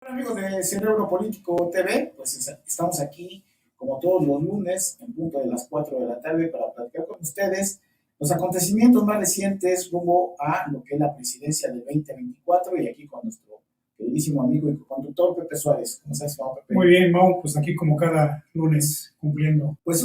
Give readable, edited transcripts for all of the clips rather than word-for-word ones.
Bueno, amigos de Cerebro Político TV, pues estamos aquí como todos los lunes en punto de las 4 de la tarde para platicar con ustedes los acontecimientos más recientes rumbo a lo que es la presidencia del 2024 y aquí con nuestro queridísimo amigo y conductor Pepe Suárez. ¿Cómo estás, Pepe? Muy bien, Mau, pues aquí como cada lunes cumpliendo. Pues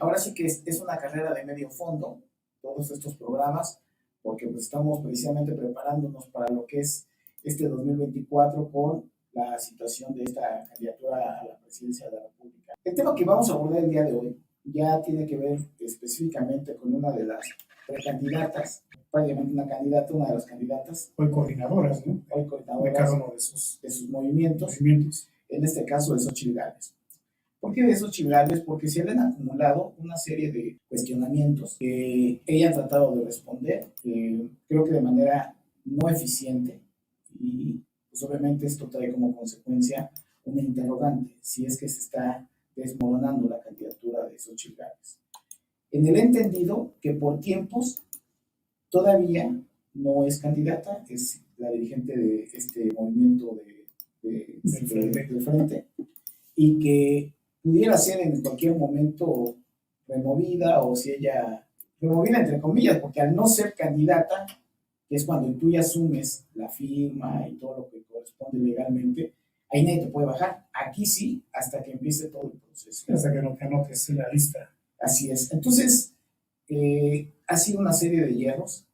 ahora sí que es una carrera de medio fondo, todos estos programas, porque pues estamos precisamente preparándonos para lo que es este 2024 con la situación de esta candidatura a la presidencia de la República. El tema que vamos a abordar el día de hoy ya tiene que ver específicamente con una de las precandidatas, prácticamente una de las candidatas. Hoy coordinadoras, ¿no? Hoy coordinadoras de cada uno de sus movimientos. En este caso de Xóchitl Gálvez. ¿Por qué de Xóchitl Gálvez? Porque se le han acumulado una serie de cuestionamientos que ella ha tratado de responder, creo que de manera no eficiente, y pues obviamente esto trae como consecuencia una interrogante, si es que se está desmoronando la candidatura de Xóchitl Gálvez. En el entendido que por tiempos todavía no es candidata, es la dirigente de este movimiento del frente, y que pudiera ser en cualquier momento removida, o si ella, removida entre comillas, porque al no ser candidata, que es cuando tú ya asumes la firma y todo lo que corresponde legalmente, ahí nadie te puede bajar. Aquí sí, hasta que empiece todo el proceso. Hasta que no te anotes en la lista. Así es. Entonces, ha sido una serie de hierros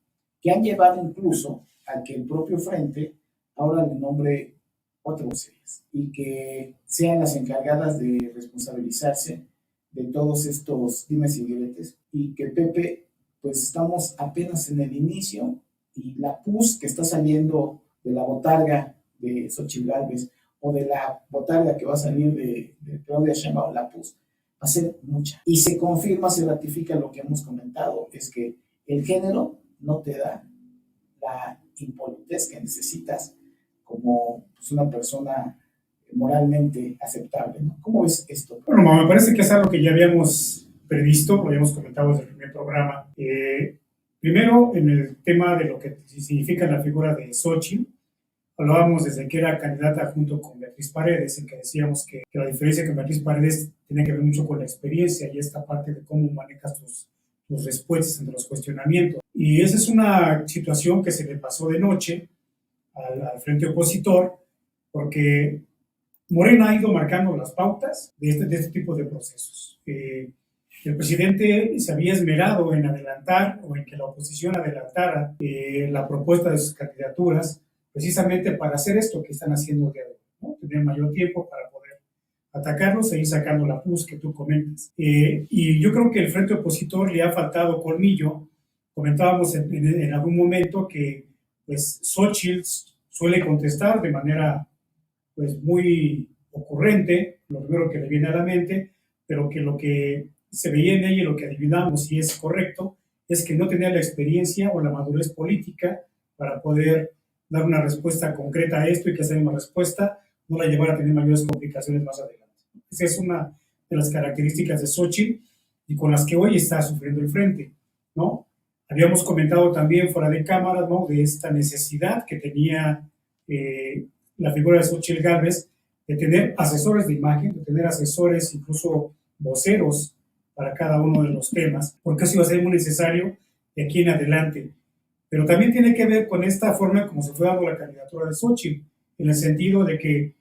que han llevado incluso a que el propio frente ahora le nombre otras vocerías y que sean las encargadas de responsabilizarse de todos estos dimes y diretes, y que Pepe, pues estamos apenas en el inicio, y la pus que está saliendo de la botarga de Xóchitl Gálvez o de la botarga que va a salir de Claudia Sheinbaum, la pus va a ser mucha. Y se confirma, se ratifica lo que hemos comentado, es que el género no te da la impolutez que necesitas como pues, una persona moralmente aceptable, ¿no? ¿Cómo ves esto? Bueno, me parece que es algo que ya habíamos previsto, lo habíamos comentado desde el primer programa. Primero, en el tema de lo que significa la figura de Xóchitl, hablábamos desde que era candidata junto con Beatriz Paredes, en que decíamos que la diferencia con Beatriz Paredes tiene que ver mucho con la experiencia y esta parte de cómo manejas tus respuestas ante los cuestionamientos. Y esa es una situación que se le pasó de noche al frente opositor, porque Morena ha ido marcando las pautas de este tipo de procesos. El presidente se había esmerado en adelantar, o en que la oposición adelantara la propuesta de sus candidaturas, precisamente para hacer esto que están haciendo de hoy, ¿no? Tener mayor tiempo para poder atacarlos e ir sacando la pus que tú comentas. Y yo creo que el frente opositor le ha faltado colmillo. Comentábamos en algún momento que pues Xóchitl suele contestar de manera pues muy ocurrente, lo primero que le viene a la mente, pero que lo que se veía en ella y lo que adivinamos si es correcto, es que no tenía la experiencia o la madurez política para poder dar una respuesta concreta a esto, y que esa misma respuesta no la llevara a tener mayores complicaciones más adelante. Esa es una de las características de Xóchitl y con las que hoy está sufriendo el frente, ¿no? Habíamos comentado también fuera de cámara, ¿no?, de esta necesidad que tenía la figura de Xóchitl Gálvez de tener asesores de imagen, de tener asesores, incluso voceros para cada uno de los temas, porque eso iba a ser muy necesario de aquí en adelante. Pero también tiene que ver con esta forma como se fue dando la candidatura de Xóchitl, en el sentido de que,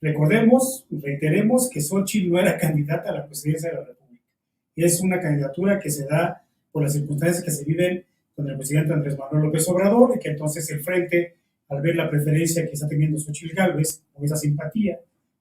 recordemos, reiteremos que Xóchitl no era candidata a la presidencia de la República. Es una candidatura que se da por las circunstancias que se viven con el presidente Andrés Manuel López Obrador, y que entonces el frente, al ver la preferencia que está teniendo Xóchitl Gálvez, con esa simpatía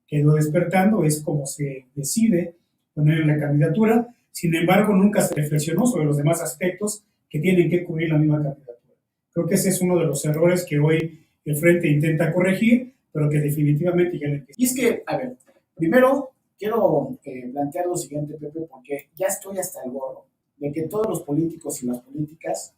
que ha ido despertando, es como se decide poner en la candidatura. Sin embargo, nunca se reflexionó sobre los demás aspectos que tienen que cubrir la misma candidatura. Creo que ese es uno de los errores que hoy el frente intenta corregir, pero que definitivamente ya le empieza. Y es que, a ver, primero quiero plantear lo siguiente, Pepe, porque ya estoy hasta el gorro de que todos los políticos y las políticas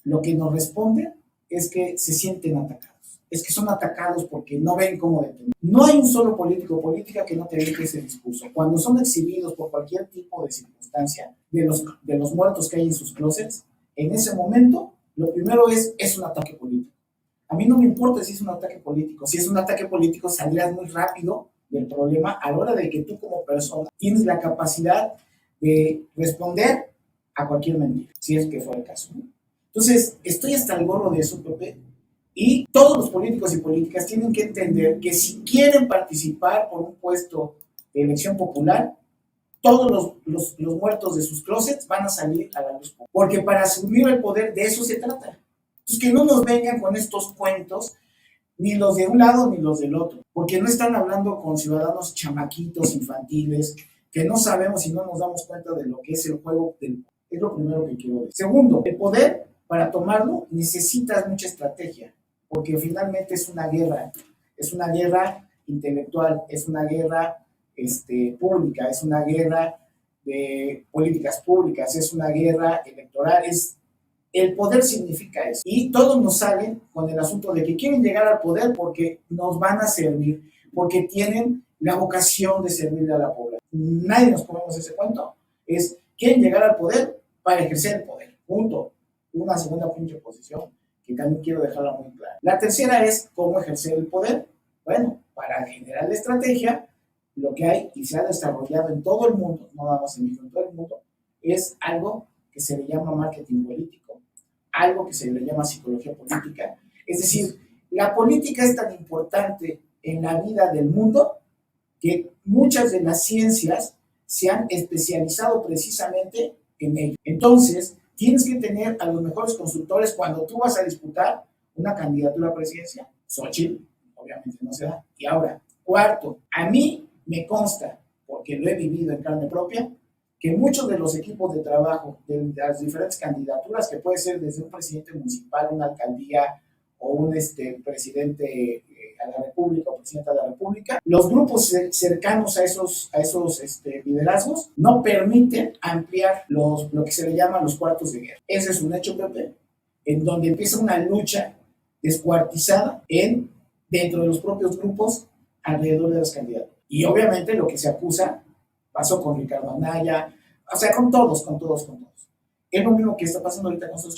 lo que nos responden es que se sienten atacados. Es que son atacados porque no ven cómo detener. No hay un solo político o política que no te deje ese discurso. Cuando son exhibidos por cualquier tipo de circunstancia de los muertos que hay en sus closets, en ese momento, lo primero es un ataque político. A mí no me importa si es un ataque político. Si es un ataque político, saldrás muy rápido del problema a la hora de que tú como persona tienes la capacidad de responder a cualquier mentira, si es que fuera el caso, ¿no? Entonces, estoy hasta el gorro de eso, Pepe, y todos los políticos y políticas tienen que entender que si quieren participar por un puesto de elección popular, todos los muertos de sus closets van a salir a la luz. Porque para asumir el poder de eso se trata. Entonces, que no nos vengan con estos cuentos, ni los de un lado ni los del otro, porque no están hablando con ciudadanos chamaquitos, infantiles, que no sabemos y no nos damos cuenta de lo que es el juego del... Es lo primero que quiero decir. Segundo, el poder, para tomarlo, necesitas mucha estrategia, porque finalmente es una guerra intelectual, es una guerra pública, es una guerra de políticas públicas, es una guerra electoral, el poder significa eso. Y todos nos salen con el asunto de que quieren llegar al poder porque nos van a servir, porque tienen la vocación de servirle a la población. Nadie nos comemos ese cuento. Quieren llegar al poder para ejercer el poder. Punto. Una segunda pinche posición que también quiero dejarla muy clara. La tercera es cómo ejercer el poder. Bueno, para generar la estrategia, lo que hay y se ha desarrollado en todo el mundo, no nada más en México, en todo el mundo, es algo que se le llama marketing político, algo que se le llama psicología política. Es decir, la política es tan importante en la vida del mundo que muchas de las ciencias se han especializado precisamente en ello. Entonces, tienes que tener a los mejores consultores cuando tú vas a disputar una candidatura a presidencia. Xochitl, obviamente no se da. Y ahora, cuarto, a mí me consta, porque lo he vivido en carne propia, que muchos de los equipos de trabajo de las diferentes candidaturas, que puede ser desde un presidente municipal, una alcaldía o un presidente a la República o presidenta de la República, los grupos cercanos a esos liderazgos no permiten ampliar lo que se le llama los cuartos de guerra. Ese es un hecho, Pepe, en donde empieza una lucha descuartizada dentro de los propios grupos alrededor de las candidaturas. Y obviamente lo que se acusa pasó con Ricardo Anaya, o sea, con todos. Es lo mismo que está pasando ahorita con esos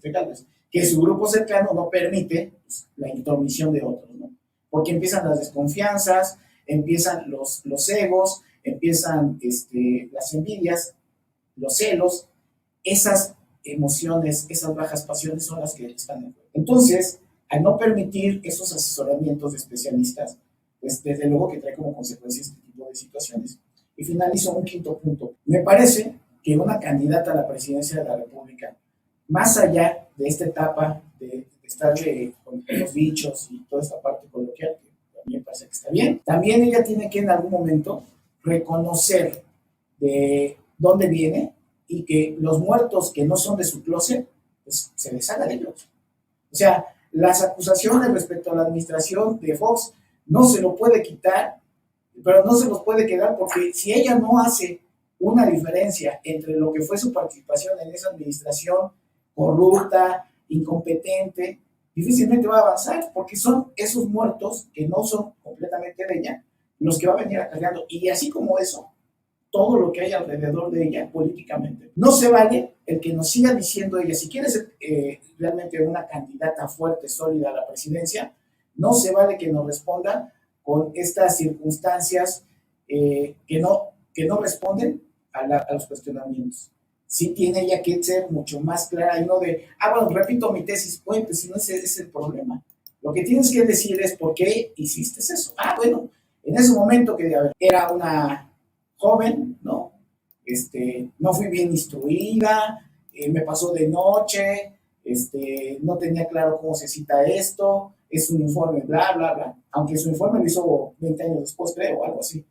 Gálvez, que su grupo cercano no permite pues, la intromisión de otros, ¿no? Porque empiezan las desconfianzas, empiezan los egos, empiezan las envidias, los celos, esas emociones, esas bajas pasiones son las que están en juego. Entonces, al no permitir esos asesoramientos de especialistas, pues desde luego que trae como consecuencia este tipo de situaciones. Y finalizo un quinto punto. Me parece que una candidata a la presidencia de la República, más allá de esta etapa de estar con los dichos y toda esta parte coloquial, que a mí me parece que está bien, también ella tiene que en algún momento reconocer de dónde viene y que los muertos que no son de su closet, pues se deshaga de ellos. O sea, las acusaciones respecto a la administración de Fox no se lo puede quitar, pero no se los puede quedar porque si ella no hace una diferencia entre lo que fue su participación en esa administración corrupta, incompetente, difícilmente va a avanzar porque son esos muertos que no son completamente de ella los que va a venir acarreando. Y así como eso, todo lo que hay alrededor de ella políticamente. No se vale el que nos siga diciendo ella, si quiere ser realmente una candidata fuerte, sólida a la presidencia, no se vale que nos responda con estas circunstancias que no responden a los cuestionamientos. Sí tiene ella que ser mucho más clara y no de, bueno, repito mi tesis, pues si no ese es el problema. Lo que tienes que decir es por qué hiciste eso. Bueno, en ese momento que era una joven, ¿no? No fui bien instruida, me pasó de noche, no tenía claro cómo se cita esto, es un informe, bla, bla, bla. Aunque su informe lo hizo 20 años después, creo, o algo así.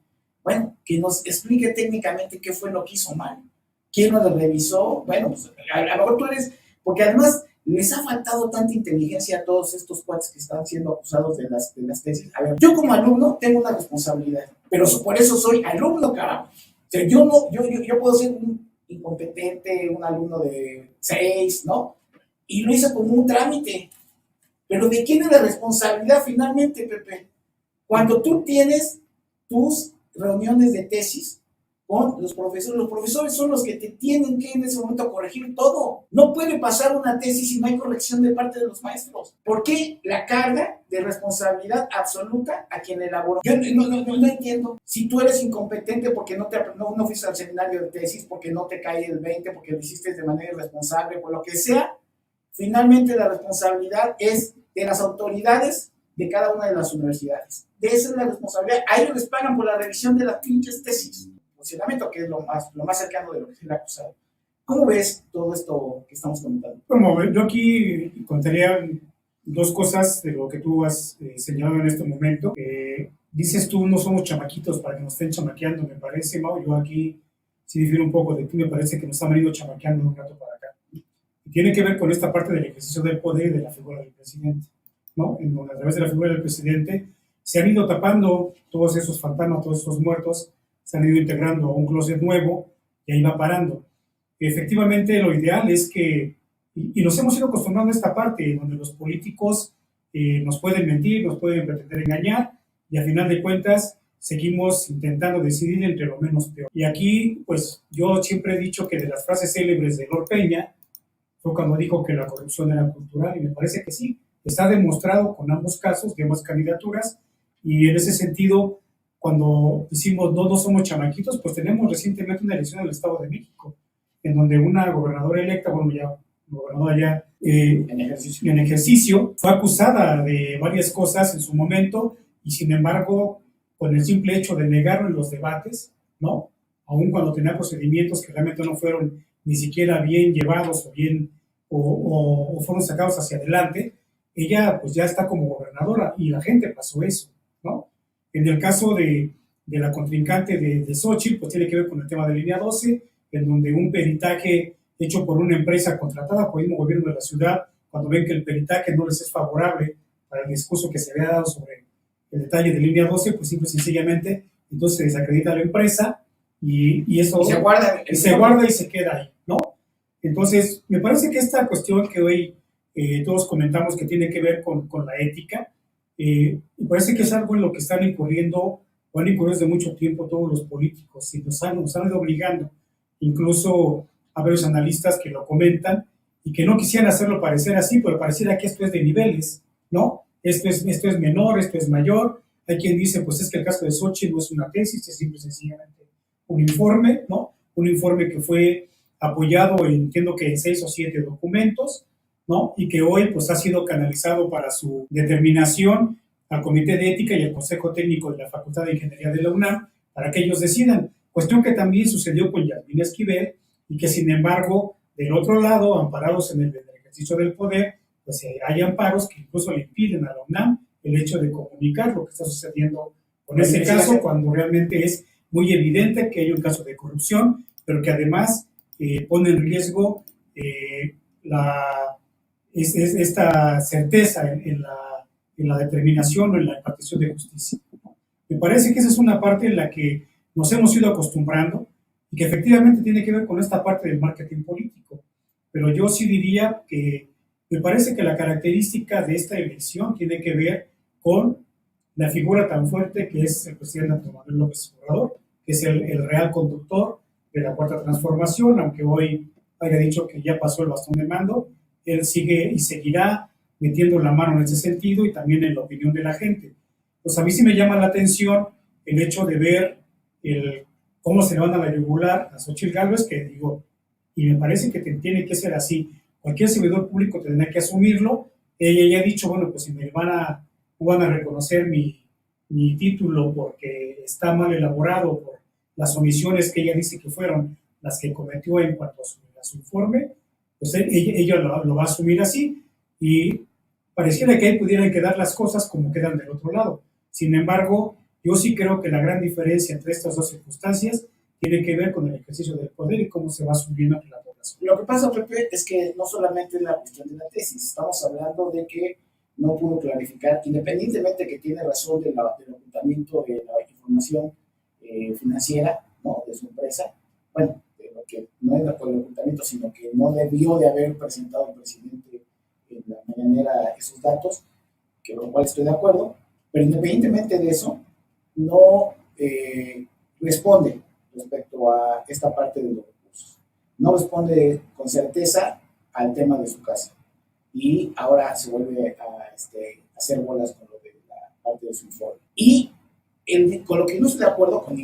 Bueno, que nos explique técnicamente qué fue lo que hizo mal. ¿Quién nos lo revisó? Bueno, pues, a lo mejor tú eres, porque además les ha faltado tanta inteligencia a todos estos cuates que están siendo acusados de las tesis. A ver, yo como alumno tengo una responsabilidad, pero por eso soy alumno, carajo. O sea, yo puedo ser un incompetente, un alumno de 6, ¿no? Y lo hice como un trámite. Pero ¿de quién es la responsabilidad finalmente, Pepe? Cuando tú tienes tus reuniones de tesis con los profesores. Los profesores son los que te tienen que en ese momento corregir todo. No puede pasar una tesis si no hay corrección de parte de los maestros. ¿Por qué la carga de responsabilidad absoluta a quien elaboró? Yo no entiendo. Si tú eres incompetente porque no fuiste al seminario de tesis, porque no te cae el 20, porque lo hiciste de manera irresponsable, por lo que sea, finalmente la responsabilidad es de las autoridades de cada una de las universidades. De esa es la responsabilidad. A ellos les pagan por la revisión de las pinches tesis. Funcionamiento, que es lo más cercano de lo que es el acusado. ¿Cómo ves todo esto que estamos comentando? Bueno, yo aquí contaría dos cosas de lo que tú has señalado en este momento. Dices tú, no somos chamaquitos para que nos estén chamaqueando, me parece, Mau. Yo aquí sí difiero un poco de ti, me parece que nos han venido chamaqueando un rato para acá. Y tiene que ver con esta parte del ejercicio del poder y de la figura del presidente, ¿no? En donde a través de la figura del presidente se han ido tapando todos esos fantasmas, todos esos muertos, se han ido integrando a un closet nuevo y ahí va parando. Efectivamente, lo ideal es que, y nos hemos ido acostumbrando a esta parte, donde los políticos nos pueden mentir, nos pueden pretender engañar, y a final de cuentas seguimos intentando decidir entre lo menos peor. Y aquí, pues, yo siempre he dicho que de las frases célebres de Lord Peña, fue cuando dijo que la corrupción era cultural, y me parece que sí, está demostrado con ambos casos, de ambas candidaturas, y en ese sentido, cuando decimos no somos chamaquitos, pues tenemos recientemente una elección en el Estado de México, en donde una gobernadora electa, bueno, ya gobernadora ya en ejercicio, fue acusada de varias cosas en su momento, y sin embargo, con el simple hecho de negarlo en los debates, ¿no? Aun cuando tenía procedimientos que realmente no fueron ni siquiera bien llevados o fueron sacados hacia adelante, ella pues ya está como gobernadora y la gente pasó eso, ¿no? En el caso de la contrincante de Xochitl, pues tiene que ver con el tema de línea 12, en donde un peritaje hecho por una empresa contratada por el mismo gobierno de la ciudad, cuando ven que el peritaje no les es favorable para el discurso que se había dado sobre el detalle de línea 12, pues simple y sencillamente entonces se desacredita la empresa y eso se guarda y se queda ahí, ¿no? Entonces, me parece que esta cuestión que hoy todos comentamos que tiene que ver con la ética, me parece que es algo en lo que están incurriendo o han incurrido desde mucho tiempo todos los políticos y nos han ido obligando, incluso a varios analistas que lo comentan y que no quisieran hacerlo parecer así, pero pareciera que esto es de niveles, ¿no? Esto es menor, esto es mayor. Hay quien dice, pues es que el caso de Xochitl no es una tesis, es simple y sencillamente un informe, ¿no? Un informe que fue apoyado, entiendo que en 6 o 7 documentos, ¿no? Y que hoy pues ha sido canalizado para su determinación al Comité de Ética y al Consejo Técnico de la Facultad de Ingeniería de la UNAM para que ellos decidan. Cuestión que también sucedió con Yasmín Esquivel y que sin embargo del otro lado, amparados en el ejercicio del poder, pues hay amparos que incluso le impiden a la UNAM el hecho de comunicar lo que está sucediendo con ese caso, cuando realmente es muy evidente que hay un caso de corrupción, pero que además pone en riesgo esta certeza en la determinación o en la impartición de justicia. Me parece que esa es una parte en la que nos hemos ido acostumbrando y que efectivamente tiene que ver con esta parte del marketing político. Pero yo sí diría que me parece que la característica de esta elección tiene que ver con la figura tan fuerte que es el presidente Andrés Manuel López Obrador, que es el real conductor de la Cuarta Transformación, aunque hoy haya dicho que ya pasó el bastón de mando, él sigue y seguirá metiendo la mano en ese sentido y también en la opinión de la gente. Pues a mí sí me llama la atención el hecho de ver cómo se le van a la yugular a Xochitl Gálvez, que digo, y me parece que tiene que ser así. Cualquier servidor público tendrá que asumirlo. Ella ya ha dicho, bueno, pues si me van a reconocer mi título porque está mal elaborado por las omisiones que ella dice que fueron las que cometió en cuanto a su informe, pues ella lo va a asumir así y pareciera que ahí pudieran quedar las cosas como quedan del otro lado. Sin embargo, yo sí creo que la gran diferencia entre estas dos circunstancias tiene que ver con el ejercicio del poder y cómo se va subiendo entre la población. Lo que pasa, Pepe, es que no solamente es la cuestión de la tesis, estamos hablando de que no pudo clarificar, independientemente que tiene razón del ocultamiento de la información financiera, ¿no?, de su empresa, bueno, de lo que no es por el ocultamiento, sino que no debió de haber presentado el presidente en la mañanera esos datos, que con lo cual estoy de acuerdo, pero independientemente de eso, no responde respecto a esta parte de los recursos. No responde con certeza al tema de su casa y ahora se vuelve a hacer bolas con lo de la parte de su informe. Y con lo que no estoy de acuerdo con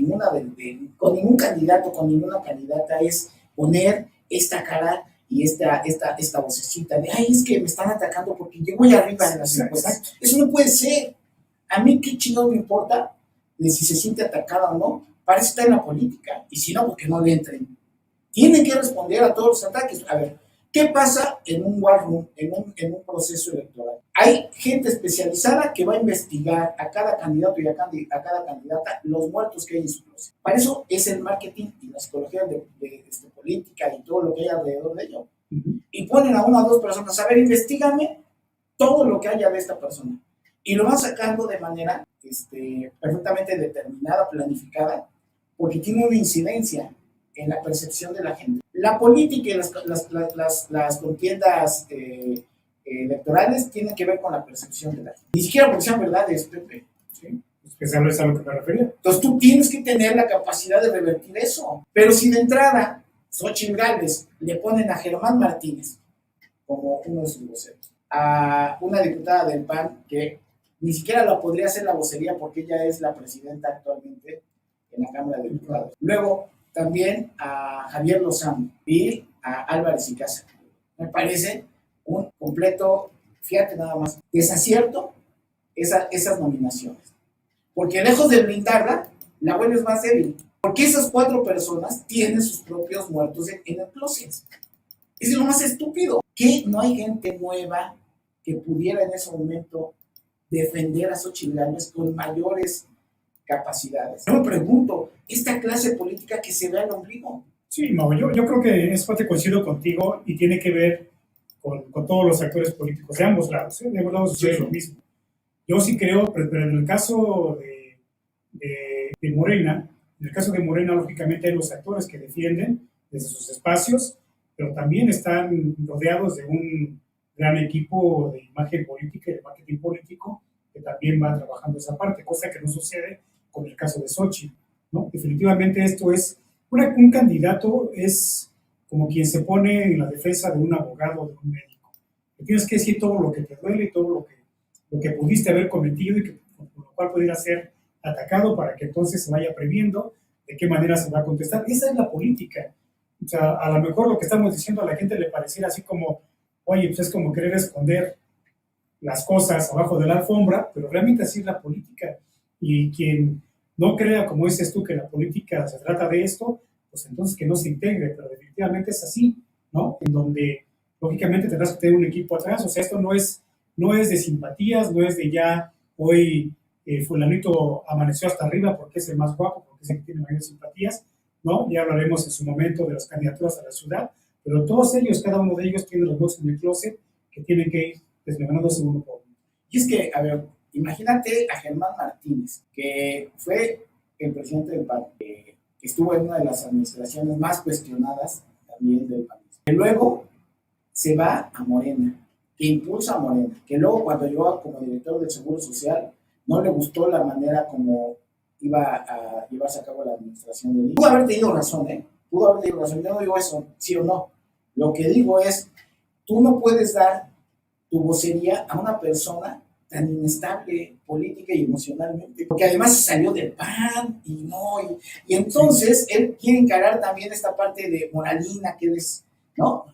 con ningún candidato, con ninguna candidata, es poner esta cara y esta vocecita de, ay, es que me están atacando porque yo voy arriba en las encuestas. Eso no puede ser. A mí qué chingado me importa de si se siente atacada o no. Para eso está en la política. Y si no, porque no le entren. Tienen que responder a todos los ataques. A ver, ¿qué pasa en un war room, en un proceso electoral? Hay gente especializada que va a investigar a cada candidato y a cada candidata los muertos que hay en su proceso. Para eso es el marketing y la psicología de política y todo lo que hay alrededor de ello. Y ponen a una o dos personas, a ver, investígame todo lo que haya de esta persona. Y lo van sacando de manera perfectamente determinada, planificada, porque tiene una incidencia en la percepción de la gente. La política y las contiendas electorales tienen que ver con la percepción de la gente. Ni siquiera porque sean verdades, Pepe. ¿Sí? Eso es a lo que me refería. Entonces tú tienes que tener la capacidad de revertir eso. Pero si de entrada Xochitl Gálvez le ponen a Germán Martínez como uno de sus voceros, a una diputada del PAN que ni siquiera la podría hacer la vocería porque ella es la presidenta actualmente en la Cámara de Diputados. Luego también a Javier Lozano y a Álvarez y Casa. Me parece un completo, fíjate nada más, desacierto esas nominaciones. Porque lejos de blindarla, la vuelves más débil. Porque esas 4 personas tienen sus propios muertos en el closet. Es lo más estúpido. Que no hay gente nueva que pudiera en ese momento defender a Xochitl Gálvez con mayores capacidades. Yo me pregunto, esta clase política que se ve al ombligo. Sí, no, yo creo que es parte, coincido contigo y tiene que ver con todos los actores políticos de ambos lados. De ambos lados sucede lo mismo. Yo sí creo, pero en el caso de Morena, lógicamente hay los actores que defienden desde sus espacios, pero también están rodeados de un gran equipo de imagen política y de marketing político que también va trabajando esa parte, cosa que no sucede con el caso de Xochitl, ¿no? Definitivamente esto es, un candidato es como quien se pone en la defensa de un abogado o de un médico. Que tienes que decir todo lo que te duele y todo lo que pudiste haber cometido y que por lo cual pudiera ser atacado para que entonces se vaya previendo de qué manera se va a contestar. Esa es la política. O sea, a lo mejor lo que estamos diciendo a la gente le pareciera así como, oye, pues es como querer esconder las cosas abajo de la alfombra, pero realmente así es la política. Y quien no crea, como dices tú, que la política se trata de esto, pues entonces que no se integre, pero definitivamente es así, ¿no? En donde, lógicamente, tendrás que tener un equipo atrás. O sea, esto no es de simpatías, no es de ya hoy fulanito amaneció hasta arriba porque es el más guapo, porque es el que tiene mayores simpatías, ¿no? Ya hablaremos en su momento de las candidaturas a la ciudad, pero todos ellos, cada uno de ellos tiene los dos en el closet que tienen que ir desmembranándose uno por uno. Y es que, a ver, imagínate a Germán Martínez, que fue el presidente del PAN, que estuvo en una de las administraciones más cuestionadas también del país. Que luego se va a Morena, que impulsa a Morena, que luego cuando llegó como director del Seguro Social, no le gustó la manera como iba a llevarse a cabo la administración de él. Pudo haber tenido razón, ¿eh? Pudo haber tenido razón. Yo no digo eso, sí o no. Lo que digo es, tú no puedes dar tu vocería a una persona tan inestable política y emocionalmente, porque además salió del PAN y entonces él quiere encarar también esta parte de moralina que es, ¿no?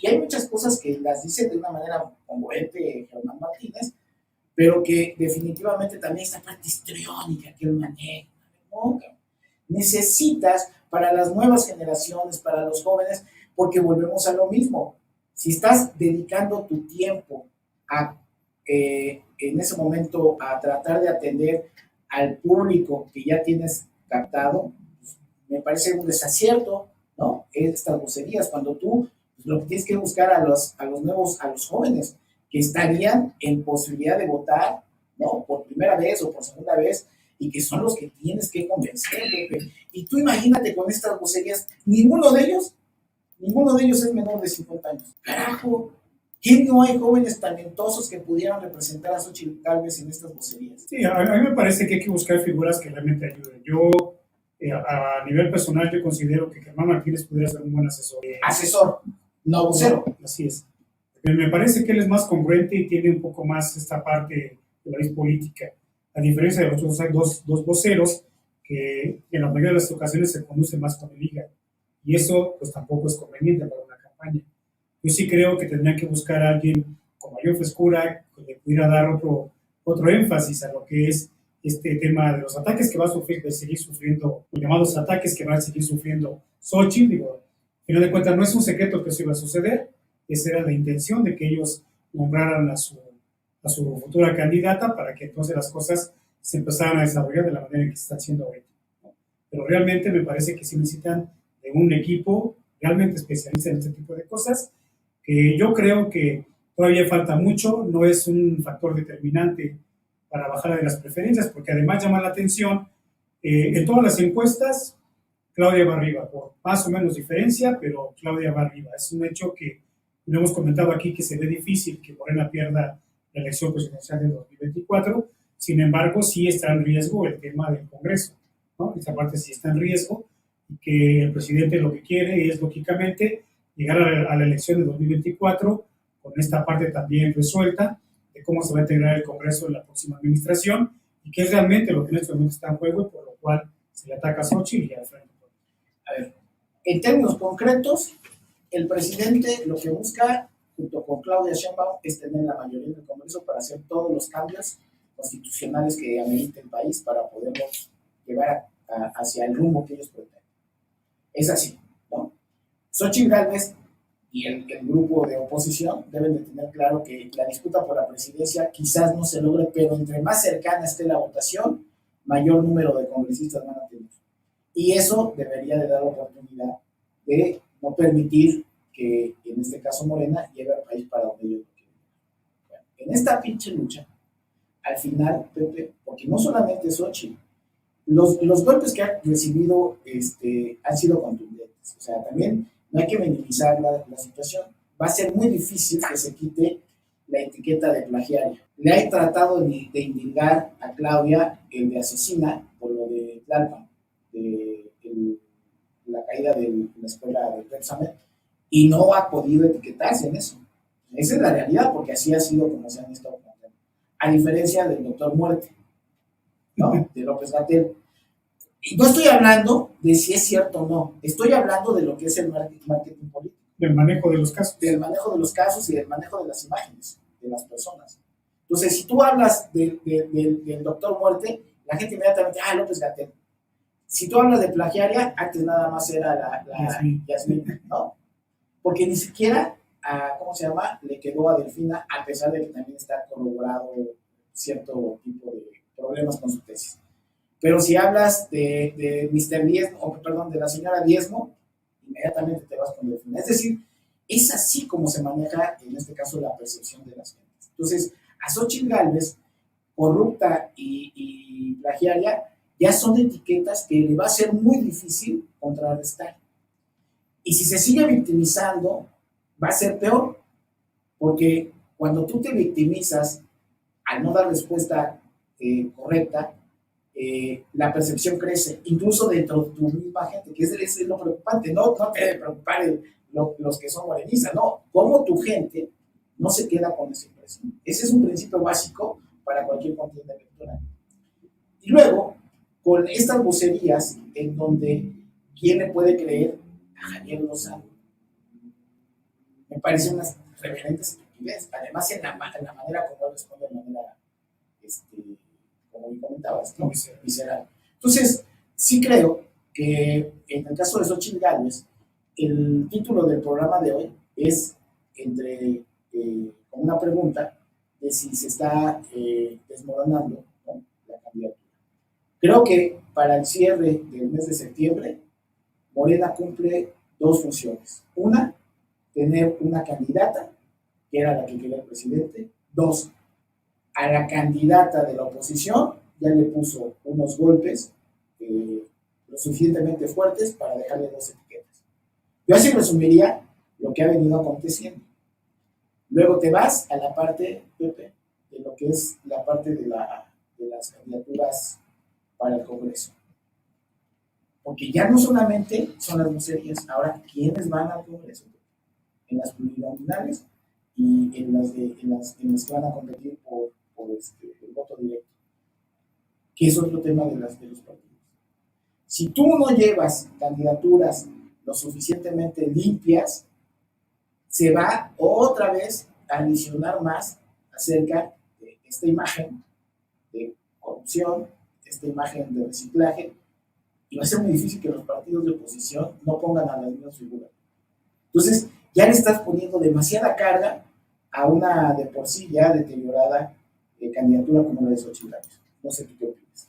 Y hay muchas cosas que las dice de una manera congruente Germán Martínez, pero que definitivamente también esta parte histriónica que él maneja, ¿no? Necesitas para las nuevas generaciones, para los jóvenes, porque volvemos a lo mismo. Si estás dedicando tu tiempo en ese momento a tratar de atender al público que ya tienes captado, pues, me parece un desacierto, ¿no? Estas vocerías, cuando tú pues, lo que tienes que buscar a los nuevos, a los jóvenes que estarían en posibilidad de votar, ¿no? Por primera vez o por segunda vez, y que son los que tienes que convencer, Pepe. Y tú imagínate con estas vocerías, ninguno de ellos es menor de 50 años. Carajo, ¿qué no hay jóvenes talentosos que pudieran representar a Xochitl Gálvez en estas vocerías? Sí, a mí me parece que hay que buscar figuras que realmente ayuden. Yo A nivel personal, yo considero que Germán Martínez pudiera ser un buen asesor. Asesor, no vocero. Así es. Me parece que él es más congruente y tiene un poco más esta parte de la vida política, a diferencia de los dos voceros que en la mayoría de las ocasiones se conducen más con el hígado. Y eso pues tampoco es conveniente para una campaña. Yo sí creo que tendría que buscar a alguien con mayor frescura que le pudiera dar otro énfasis a lo que es este tema de los ataques que va a seguir sufriendo, los llamados ataques que va a seguir sufriendo Xochitl. Digo, al final de cuentas no es un secreto que eso iba a suceder, esa era la intención de que ellos nombraran a su futura candidata para que entonces las cosas se empezaran a desarrollar de la manera en que se están haciendo ahorita. Pero realmente me parece que sí necesitan de un equipo realmente especialista en este tipo de cosas, que yo creo que todavía falta mucho, no es un factor determinante para bajar de las preferencias, porque además llama la atención, en todas las encuestas, Claudia va arriba, por más o menos diferencia, pero Claudia va arriba. Es un hecho que lo hemos comentado aquí, que se ve difícil que Morena pierda la elección presidencial de 2024, sin embargo, sí está en riesgo el tema del Congreso, ¿no? Esta parte sí está en riesgo, y que el presidente lo que quiere es, lógicamente, llegar a la elección de 2024 con esta parte también resuelta de cómo se va a integrar el Congreso en la próxima administración, y que es realmente lo que en este momento está en juego, y por lo cual se le ataca a Xochitl y al frente. A ver, en términos concretos, el presidente lo que busca, junto con Claudia Sheinbaum, es tener la mayoría del Congreso para hacer todos los cambios constitucionales que amerite el país para poderlos llevar hacia el rumbo que ellos pretenden. Es así, ¿no? Xochitl Gálvez y el grupo de oposición deben de tener claro que la disputa por la presidencia quizás no se logre, pero entre más cercana esté la votación, mayor número de congresistas van a tener. Y eso debería de dar la oportunidad de no permitir que, en este caso Morena, lleve al país para donde ellos lo quieren. Bueno, en esta pinche lucha, al final, Pepe, porque no solamente Xochitl, los golpes que ha recibido han sido contundentes. O sea, también no hay que minimizar la situación. Va a ser muy difícil que se quite la etiqueta de plagiaria. Le ha tratado de indilgar a Claudia el de asesina por lo de Tlalpan, de la caída de la escuela de Repsamen, y no ha podido etiquetarse en eso. Esa es la realidad, porque así ha sido como se han estado planteando. A diferencia del doctor Muerte, ¿no? De López-Gatell. Y no estoy hablando de si es cierto o no, estoy hablando de lo que es el marketing político. Del manejo de los casos. Del manejo de los casos y del manejo de las imágenes de las personas. Entonces, si tú hablas del doctor Muerte, la gente inmediatamente, López-Gatell. Si tú hablas de plagiaria, antes nada más era la Yasmín, ¿no? Porque ni siquiera ¿cómo se llama? Le quedó a Delfina, a pesar de que también está corroborado cierto tipo de problemas con su tesis. Pero si hablas de Mr. Diezmo, perdón, de la señora Diezmo, inmediatamente te vas con Delfina. Es decir, es así como se maneja, en este caso, la percepción de las gentes. Entonces, a Xochitl Gálvez, corrupta y plagiaria, ya son etiquetas que le va a ser muy difícil contrarrestar. Y si se sigue victimizando, va a ser peor, porque cuando tú te victimizas al no dar respuesta correcta, la percepción crece, incluso dentro de tu misma gente, que es lo preocupante. No te debe preocupar los que son morenistas, no, cómo tu gente no se queda con esa impresión. Ese es un principio básico para cualquier contienda electoral. Y luego, con estas vocerías, en donde quién le puede creer a Javier Lozano, me parece una reverente estupidez. Además, en la manera como él responde, de manera, como me comentabas, ¿no? Visceral. Entonces, sí creo que en el caso de Xochitl Gálvez, el título del programa de hoy es con una pregunta de si se está desmoronando, ¿no?, la candidatura. Creo que para el cierre del mes de septiembre, Morena cumple dos funciones. Una, tener una candidata, que era la que quería el presidente. Dos, a la candidata de la oposición ya le puso unos golpes lo suficientemente fuertes para dejarle dos etiquetas. Yo así resumiría lo que ha venido aconteciendo. Luego te vas a la parte, Pepe, de lo que es la parte de las candidaturas para el Congreso. Porque ya no solamente son las vocerías, ahora, ¿quiénes van al Congreso? En las plurinominales y en las que van a competir por el voto directo, que es otro tema de los partidos. Si tú no llevas candidaturas lo suficientemente limpias, se va otra vez a adicionar más acerca de esta imagen de corrupción, esta imagen de reciclaje, y va a ser muy difícil que los partidos de oposición no pongan a las mismas figuras. Entonces, ya le estás poniendo demasiada carga a una de por sí ya deteriorada candidatura como la de Xochitl Gálvez. No sé qué opinas.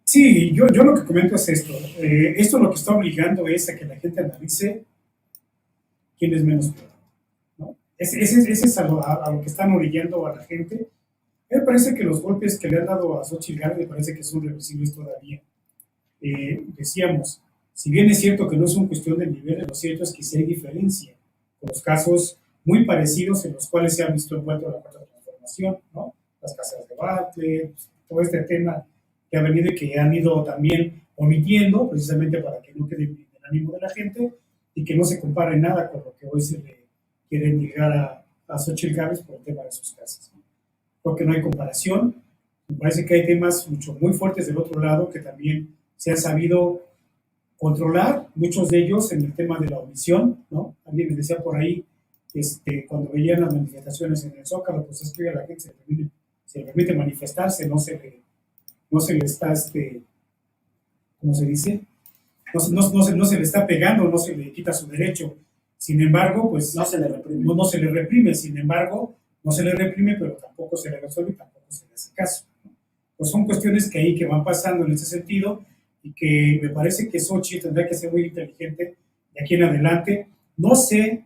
Sí, yo lo que comento es esto. Esto lo que está obligando es a que la gente analice quién es menos peor, ¿no? Ese es a lo que están orillando a la gente. Me parece que los golpes que le han dado a Xochitl Gálvez me parece que son reversibles todavía. Decíamos, si bien es cierto que no es una cuestión de niveles, lo cierto es que sí hay diferencia con los casos muy parecidos en los cuales se ha visto envuelto la cuarta transformación, ¿no? Las casas de debate, todo este tema que ha venido y que han ido también omitiendo precisamente para que no quede en el ánimo de la gente y que no se compare nada con lo que hoy se le quiere negar a Xochitl Gálvez por el tema de sus casas, ¿no? Porque no hay comparación. Me parece que hay temas muy fuertes del otro lado que también se han sabido controlar, muchos de ellos en el tema de la omisión, ¿no? Alguien me decía por ahí, cuando veían las manifestaciones en el Zócalo, pues es que a la gente se le permite manifestarse, no se le está, ¿cómo se dice? No se le está pegando, no se le quita su derecho. Sin embargo, pues no se le reprime. No se le reprime, sin embargo, no se le reprime, pero tampoco se le resuelve y tampoco se le hace caso, ¿no? Pues son cuestiones que van pasando en ese sentido y que me parece que Xochitl tendrá que ser muy inteligente de aquí en adelante. No sé,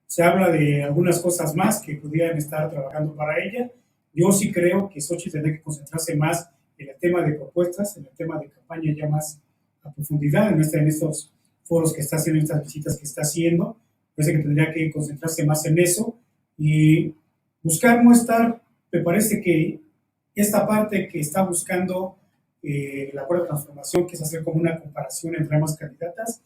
se habla de algunas cosas más que pudieran estar trabajando para ella. Yo sí creo que Xochitl tendrá que concentrarse más en el tema de propuestas, en el tema de campaña ya más a profundidad, en estos foros que está haciendo, en estas visitas que está haciendo. Parece que tendría que concentrarse más en eso y buscar no estar, me parece que esta parte que está buscando la cuarta transformación, que es hacer como una comparación entre ambas candidatas,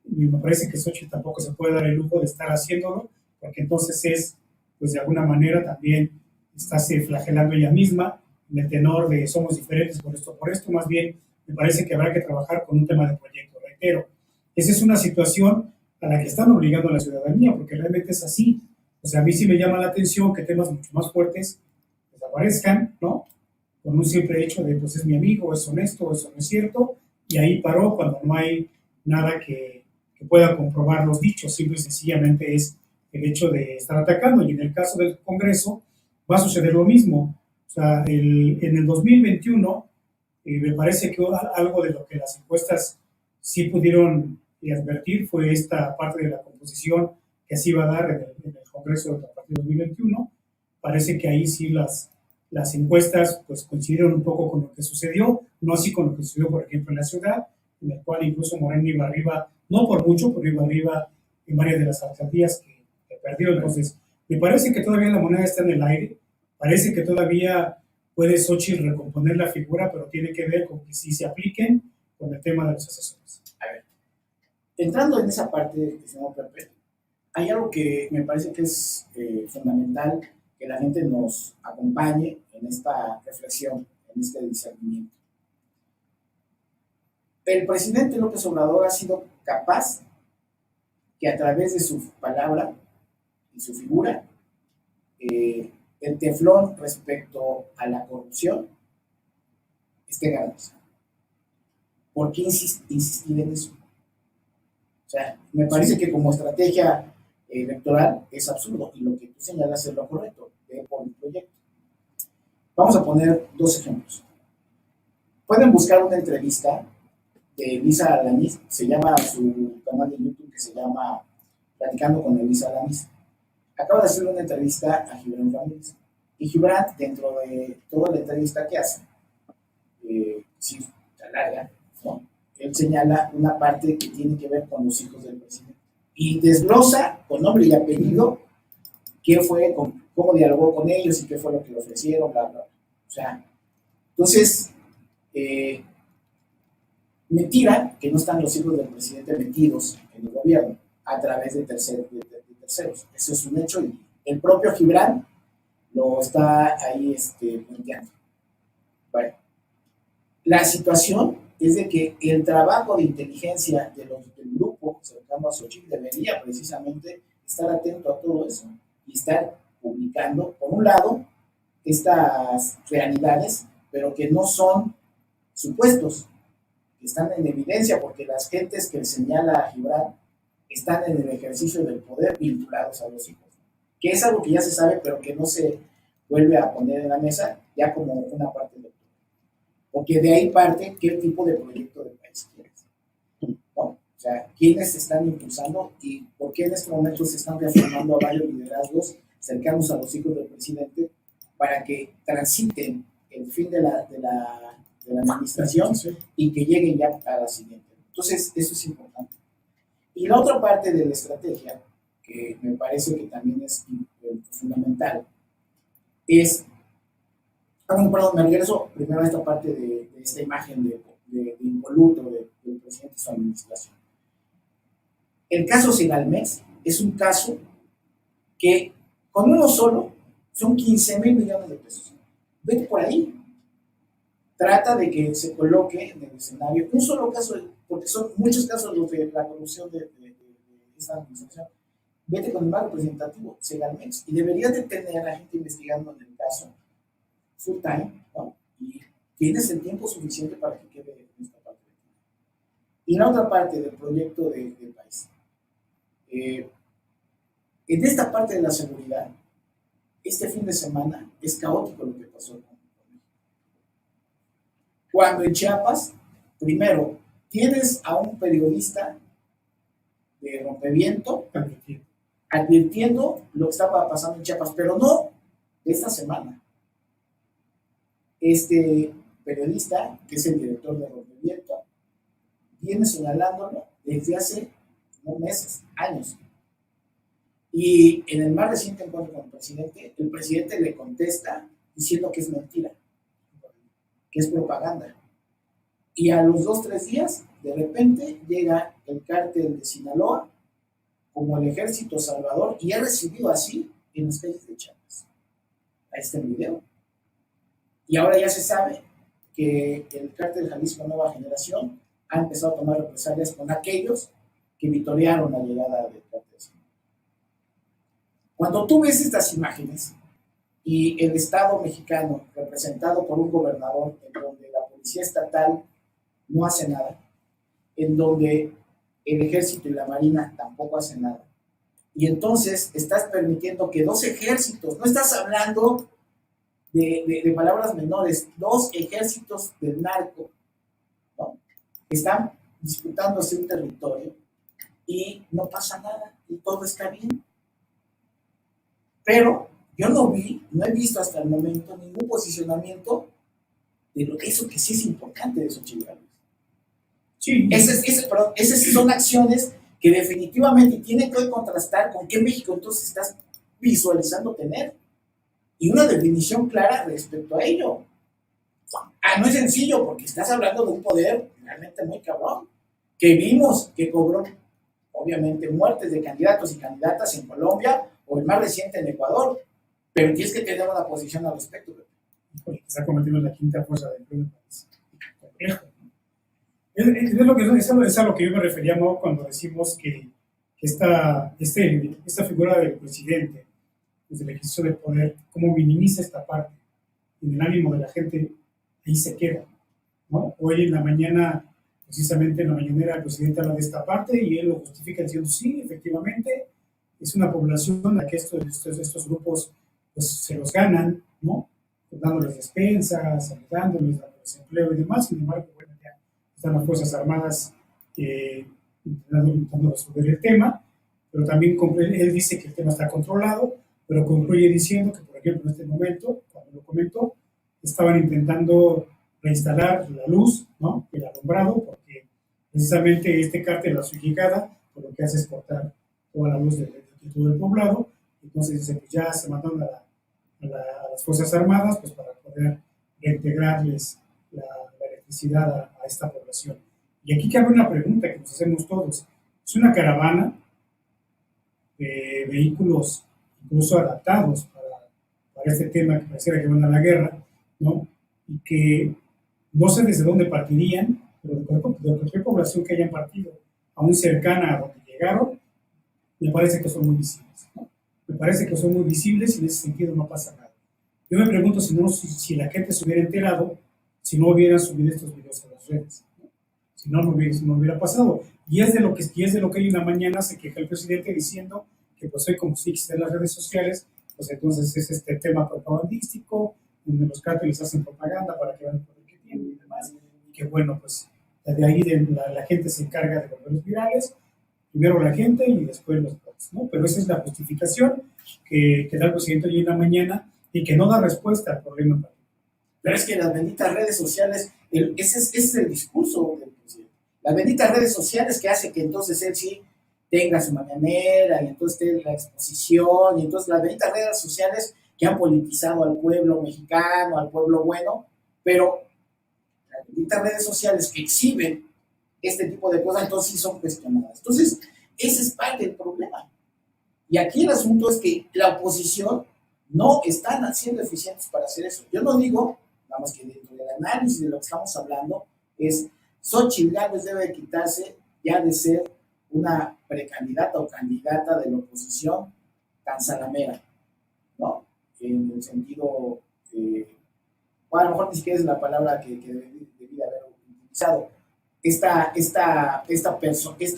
y me parece que Xochitl tampoco se puede dar el lujo de estar haciéndolo, porque entonces pues de alguna manera también está flagelando ella misma en el tenor de somos diferentes por esto, más bien me parece que habrá que trabajar con un tema de proyecto, reitero. Esa es una situación a la que están obligando a la ciudadanía, porque realmente es así. O sea, a mí sí me llama la atención que temas mucho más fuertes desaparezcan, ¿no? Con un simple hecho de, pues es mi amigo, es honesto, eso no es cierto, y ahí paró cuando no hay nada que pueda comprobar los dichos, simple y sencillamente es el hecho de estar atacando, y en el caso del Congreso va a suceder lo mismo. O sea, en el 2021 me parece que algo de lo que las encuestas sí pudieron advertir fue esta parte de la composición que se iba a dar en el Congreso a partir del 2021. Parece que ahí sí las encuestas pues coincidieron un poco con lo que sucedió, no así con lo que sucedió, por ejemplo, en la ciudad, en el cual incluso Morena iba arriba, no por mucho, pero iba arriba en varias de las alcaldías que perdió. Entonces, me parece que todavía la moneda está en el aire, parece que todavía puede Xochitl recomponer la figura, pero tiene que ver con que sí se apliquen con el tema de los asesores. A ver, entrando en esa parte, señor Pepe, hay algo que me parece que es fundamental que la gente nos acompañe en esta reflexión, en este discernimiento. El presidente López Obrador ha sido capaz que a través de su palabra y su figura, el teflón respecto a la corrupción esté garantizado. ¿Por qué insistir en eso? O sea, me parece que como estrategia electoral es absurdo, y lo que tú señalas es lo correcto, por el proyecto. Vamos a poner dos ejemplos. Pueden buscar una entrevista de Elisa Alanis, se llama su canal de YouTube, que se llama Platicando con Elisa Alanis. Acaba de hacer una entrevista a Gibran Ramírez, y Gibran, dentro de toda la entrevista que hace, sí, está larga, ¿no? Él señala una parte que tiene que ver con los hijos del presidente y desglosa con nombre y apellido qué fue, cómo dialogó con ellos y qué fue lo que le ofrecieron, bla, bla, bla. O sea, entonces, Mentira que no están los hijos del presidente metidos en el gobierno a través de terceros. Eso es un hecho y el propio Gibran lo está ahí planteando. Bueno, la situación es de que el trabajo de inteligencia del grupo cercano a Xochitl debería precisamente estar atento a todo eso y estar publicando, por un lado, estas realidades, pero que no son supuestos, que están en evidencia, porque las gentes que señala a Gibran están en el ejercicio del poder vinculados a los hijos, que es algo que ya se sabe, pero que no se vuelve a poner en la mesa ya como una parte de porque de ahí parte qué tipo de proyecto de país quieres, ¿no? O sea, quiénes se están impulsando y por qué en este momento se están reafirmando a varios liderazgos cercanos a los hijos del presidente para que transiten el fin de la administración y que lleguen ya a la siguiente. Entonces, eso es importante. Y la otra parte de la estrategia, que me parece que también es fundamental, es perdón, me regreso primero a esta parte de esta imagen de impoluto del presidente y su administración. El caso Segalmex es un caso que con uno solo son 15,000 millones de pesos. Vete por ahí. Trata de que se coloque en el escenario un solo caso, porque son muchos casos los de la corrupción de esta administración. Vete con el más representativo, Segalmex, y deberías de tener a la gente investigando en el caso full time, ¿no? Y tienes el tiempo suficiente para que quede en esta parte. Y la otra parte del proyecto del país. En esta parte de la seguridad, este fin de semana es caótico lo que pasó con México. Cuando en Chiapas, primero, tienes a un periodista de Rompeviento advirtiendo lo que estaba pasando en Chiapas, pero no de esta semana. Este periodista, que es el director de Rompeviento, viene señalándolo desde hace no meses, años. Y en el más reciente encuentro con el presidente le contesta diciendo que es mentira, que es propaganda. Y a los 2-3 días, de repente, llega el cártel de Sinaloa como el ejército salvador y ha recibido así en las calles de Chiapas. Ahí está el video. Y ahora ya se sabe que el cártel Jalisco Nueva Generación ha empezado a tomar represalias con aquellos que vitorearon la llegada del cártel. Cuando tú ves estas imágenes y el Estado mexicano representado por un gobernador en donde la policía estatal no hace nada, en donde el ejército y la marina tampoco hacen nada, y entonces estás permitiendo que dos ejércitos, no estás hablando de palabras menores, dos ejércitos del narco, ¿no? Están disputándose un territorio y no pasa nada y todo está bien. Pero yo no he visto hasta el momento ningún posicionamiento de lo que eso que sí es importante de Xochitl Gálvez. Sí. Esas son acciones que definitivamente tienen que contrastar con qué México entonces estás visualizando tener. Y una definición clara respecto a ello. No es sencillo porque estás hablando de un poder realmente muy cabrón, que vimos que cobró, obviamente, muertes de candidatos y candidatas en Colombia o el más reciente en Ecuador, pero tienes que tener una posición al respecto. Porque está convirtiendo en la quinta fuerza del país. Complejo. Es a lo que yo me refería, ¿no? Cuando decimos que esta figura del presidente, desde el ejercicio de poder, cómo minimiza esta parte, en el ánimo de la gente, ahí se queda, ¿no? Hoy en la mañana, precisamente en la mañanera, el presidente habla de esta parte y él lo justifica diciendo, sí, efectivamente, es una población a la que estos grupos pues, se los ganan, ¿no? Dándoles despensas, ayudándoles, dándoles empleo y demás. Sin embargo, bueno, ya están las Fuerzas Armadas intentando resolver el tema, pero también él dice que el tema está controlado, pero concluye diciendo que, por ejemplo, en este momento, cuando lo comentó, estaban intentando reinstalar la luz, ¿no? El alumbrado, porque precisamente este cártel, la Sujigada, por lo que hace es cortar toda la luz de todo el poblado. Entonces dice, pues ya se mandaron a las Fuerzas Armadas pues para poder reintegrarles la electricidad a esta población. Y aquí cabe una pregunta que nos hacemos todos. Es una caravana de vehículos incluso adaptados para este tema que pareciera que van a la guerra, ¿no? Y que no sé desde dónde partirían, pero de cualquier población que hayan partido, aún cercana a donde llegaron, me parece que son muy visibles, ¿no? Me parece que son muy visibles y en ese sentido no pasa nada. Yo me pregunto si la gente se hubiera enterado, si no hubieran subido estos videos a las redes, ¿no? Si no, no hubiera pasado. Y es de lo que hay una mañana se queja el presidente diciendo que pues hoy como sí existen las redes sociales, pues entonces es este tema propagandístico, donde los cárteles hacen propaganda para que vean el poder que tienen y demás, y que bueno, pues de ahí la gente se encarga de volverlos virales, primero la gente y después los bots, ¿no? Pero esa es la justificación que da el presidente hoy en la mañana y que no da respuesta al problema. Pero es que las benditas redes sociales, ese es el discurso del presidente. Las benditas redes sociales que hace que entonces él sí tenga su mañanera y entonces tenga la exposición y entonces las benditas redes sociales que han politizado al pueblo mexicano, al pueblo bueno, pero las benditas redes sociales que exhiben este tipo de cosas entonces sí son cuestionadas. Entonces, ese es parte del problema. Y aquí el asunto es que la oposición no están siendo eficientes para hacer eso. Yo no digo, nada más que dentro del análisis de lo que estamos hablando, es Xochitl Gálvez debe quitarse ya de ser una precandidata o candidata de la oposición tan salamera, ¿no? En el sentido, bueno, a lo mejor ni siquiera es la palabra que debía haber utilizado. Este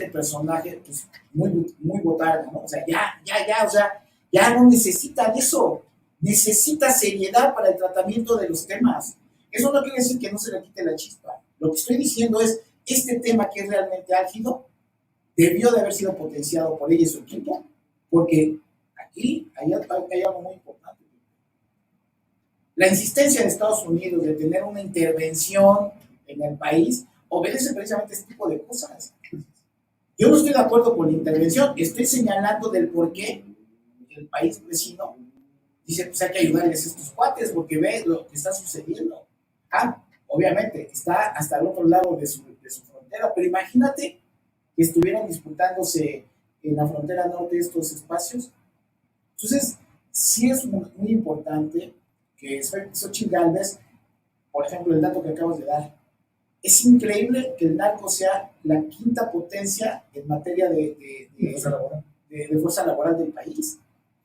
personaje, pues, muy botarga, ¿no? O sea, o sea, ya no necesitan eso. Necesita seriedad para el tratamiento de los temas. Eso no quiere decir que no se le quite la chispa. Lo que estoy diciendo es, este tema que es realmente álgido, debió de haber sido potenciado por ella y su equipo, porque aquí hay algo muy importante. La insistencia de Estados Unidos de tener una intervención en el país obedece precisamente a este tipo de cosas. Yo no estoy de acuerdo con la intervención, estoy señalando del por qué el país vecino dice, pues hay que ayudarles a estos cuates porque ve lo que está sucediendo. Obviamente, está hasta el otro lado de su frontera, pero imagínate que estuvieran disputándose en la frontera norte estos espacios. Entonces, sí es muy importante que Xochitl Gálvez, por ejemplo, el dato que acabas de dar, es increíble que el narco sea la quinta potencia en materia de fuerza laboral del país.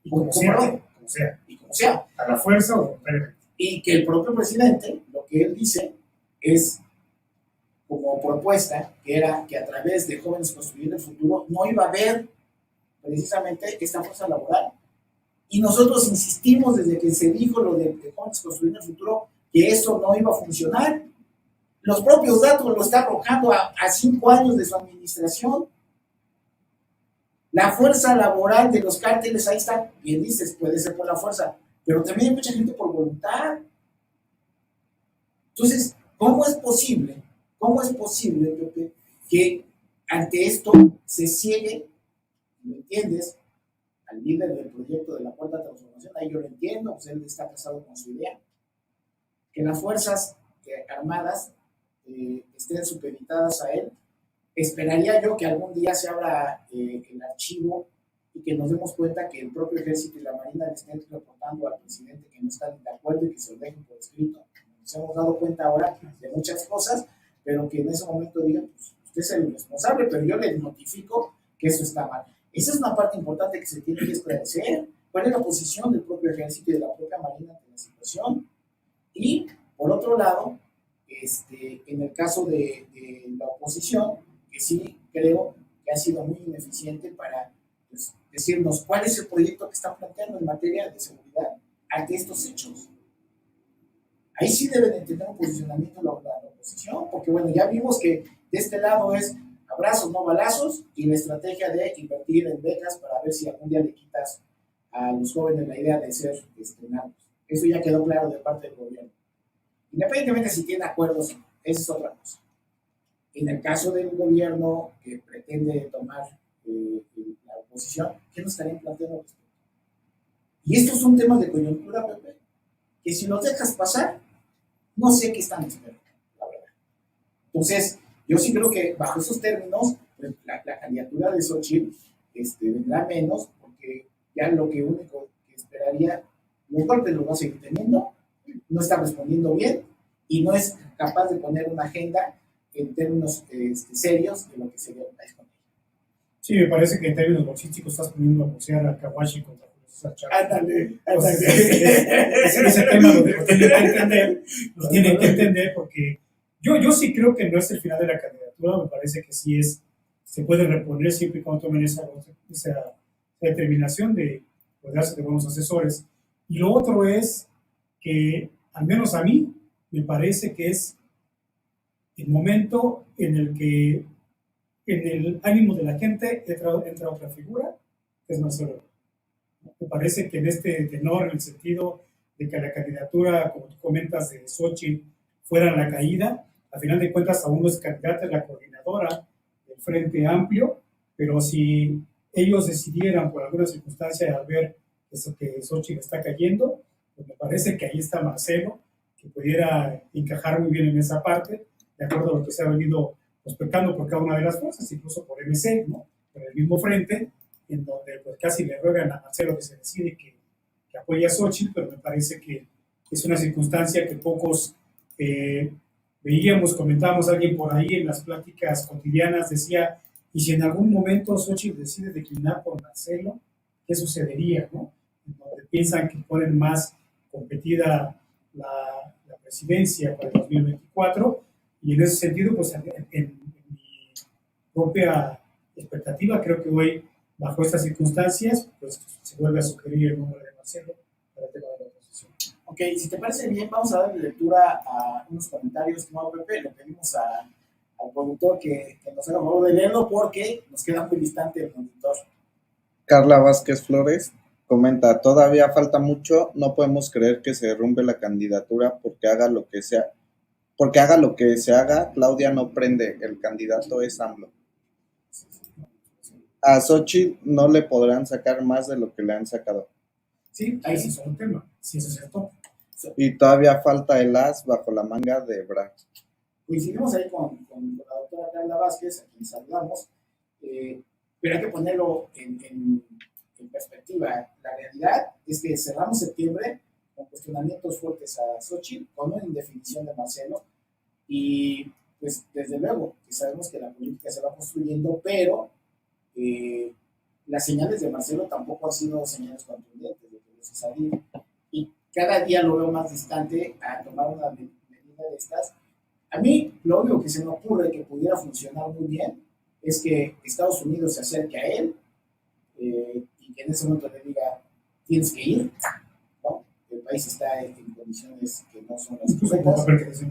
Y como sea. Y como sea. A la fuerza o y que el propio presidente, lo que él dice es como propuesta, que era que a través de Jóvenes Construyendo el Futuro no iba a haber precisamente esta fuerza laboral. Y nosotros insistimos desde que se dijo lo de Jóvenes Construyendo el Futuro que eso no iba a funcionar. Los propios datos lo está arrojando a 5 años de su administración. La fuerza laboral de los cárteles, ahí está, bien dices, puede ser por la fuerza, pero también hay mucha gente por voluntad. Entonces, ¿cómo es posible, Pepe, que ante esto se ciegue, ¿me entiendes?, al líder del proyecto de la Cuarta Transformación? Ahí yo lo entiendo, pues él está casado con su idea, que las fuerzas armadas estén supeditadas a él. Esperaría yo que algún día se abra el archivo y que nos demos cuenta que el propio Ejército y la Marina le estén reportando al presidente que no están de acuerdo y que se lo dejen por escrito. Nos hemos dado cuenta ahora de muchas cosas, pero que en ese momento digan, pues usted es el responsable, pero yo le notifico que eso está mal. Esa es una parte importante que se tiene que esclarecer. ¿Cuál es la posición del propio Ejército y de la propia Marina ante la situación? Y, por otro lado, en el caso de la oposición, que sí creo que ha sido muy ineficiente para, pues, decirnos cuál es el proyecto que está planteando en materia de seguridad ante estos hechos. Ahí sí deben de tener un posicionamiento la oposición, porque bueno, ya vimos que de este lado es abrazos, no balazos, y la estrategia de invertir en becas para ver si algún día le quitas a los jóvenes la idea de ser narcos. Eso ya quedó claro de parte del gobierno. Independientemente si tiene acuerdos, esa es otra cosa. En el caso del gobierno que pretende tomar la oposición, ¿qué nos estarían planteando? Y estos son temas de coyuntura, Pepe, que si los dejas pasar, no sé qué están esperando, la verdad. Entonces, Yo sí creo que bajo esos términos, pues, la candidatura de Xochitl vendrá menos, porque ya lo que único que esperaría, los golpes los va a seguir teniendo, no está respondiendo bien y no es capaz de poner una agenda en términos serios de lo que sería un país con ella. Sí, me parece que en términos boxísticos estás poniendo a boxear a Kawashi contra Julio César Chávez. Ándale. Ese tema lo tienen que entender porque yo sí creo que no es el final de la candidatura, me parece que sí se puede reponer siempre y cuando tomen esa determinación de rodearse de buenos asesores. Y lo otro es que, al menos a mí, me parece que es el momento en el que en el ánimo de la gente entra otra figura, que es Marcelo Ebrard. Me parece que en este tenor, en el sentido de que la candidatura, como tú comentas, de Xochitl fuera la caída, a final de cuentas aún no es candidata, es la coordinadora del Frente Amplio, pero si ellos decidieran por alguna circunstancia al ver eso que Xochitl está cayendo, pues me parece que ahí está Marcelo, que pudiera encajar muy bien en esa parte, de acuerdo a lo que se ha venido prospectando por cada una de las fuerzas, incluso por MC, ¿no? Por el mismo frente, en donde pues casi le ruegan a Marcelo que se decide que apoye a Xochitl, pero me parece que es una circunstancia que pocos veíamos, comentábamos, alguien por ahí en las pláticas cotidianas decía, y si en algún momento Xochitl decide declinar por Marcelo, ¿qué sucedería, no? En donde piensan que ponen más competida la presidencia para el 2024, y en ese sentido, pues en mi propia expectativa, creo que hoy, bajo estas circunstancias, pues se vuelve a sugerir el nombre de Marcelo para el tema de la oposición. Ok, si te parece bien, vamos a darle lectura a unos comentarios, estimado Pepe. Le pedimos al productor que nos haga favor de leerlo porque nos queda muy distante el monitor. Carla Vázquez Flores comenta, todavía falta mucho, no podemos creer que se derrumbe la candidatura porque haga lo que se haga, Claudia no prende, el candidato es AMLO. A Xochitl no le podrán sacar más de lo que le han sacado. Sí, ahí sí es un tema, sí, eso es cierto. Y todavía falta el as bajo la manga de Ebrard. Coincidimos ahí con la doctora Carla Vázquez, a quien saludamos, pero hay que ponerlo en perspectiva. La realidad es que cerramos septiembre con cuestionamientos fuertes a Xochitl, con una indefinición de Marcelo, y pues desde luego que sabemos que la política se va construyendo, pero las señales de Marcelo tampoco han sido señales contundentes de que se salir, y cada día lo veo más distante a tomar una medida de estas. A mí lo único que se me ocurre que pudiera funcionar muy bien es que Estados Unidos se acerque a él y que en ese momento le diga, tienes que ir, ¿no? El país está en condiciones que no son las correctas.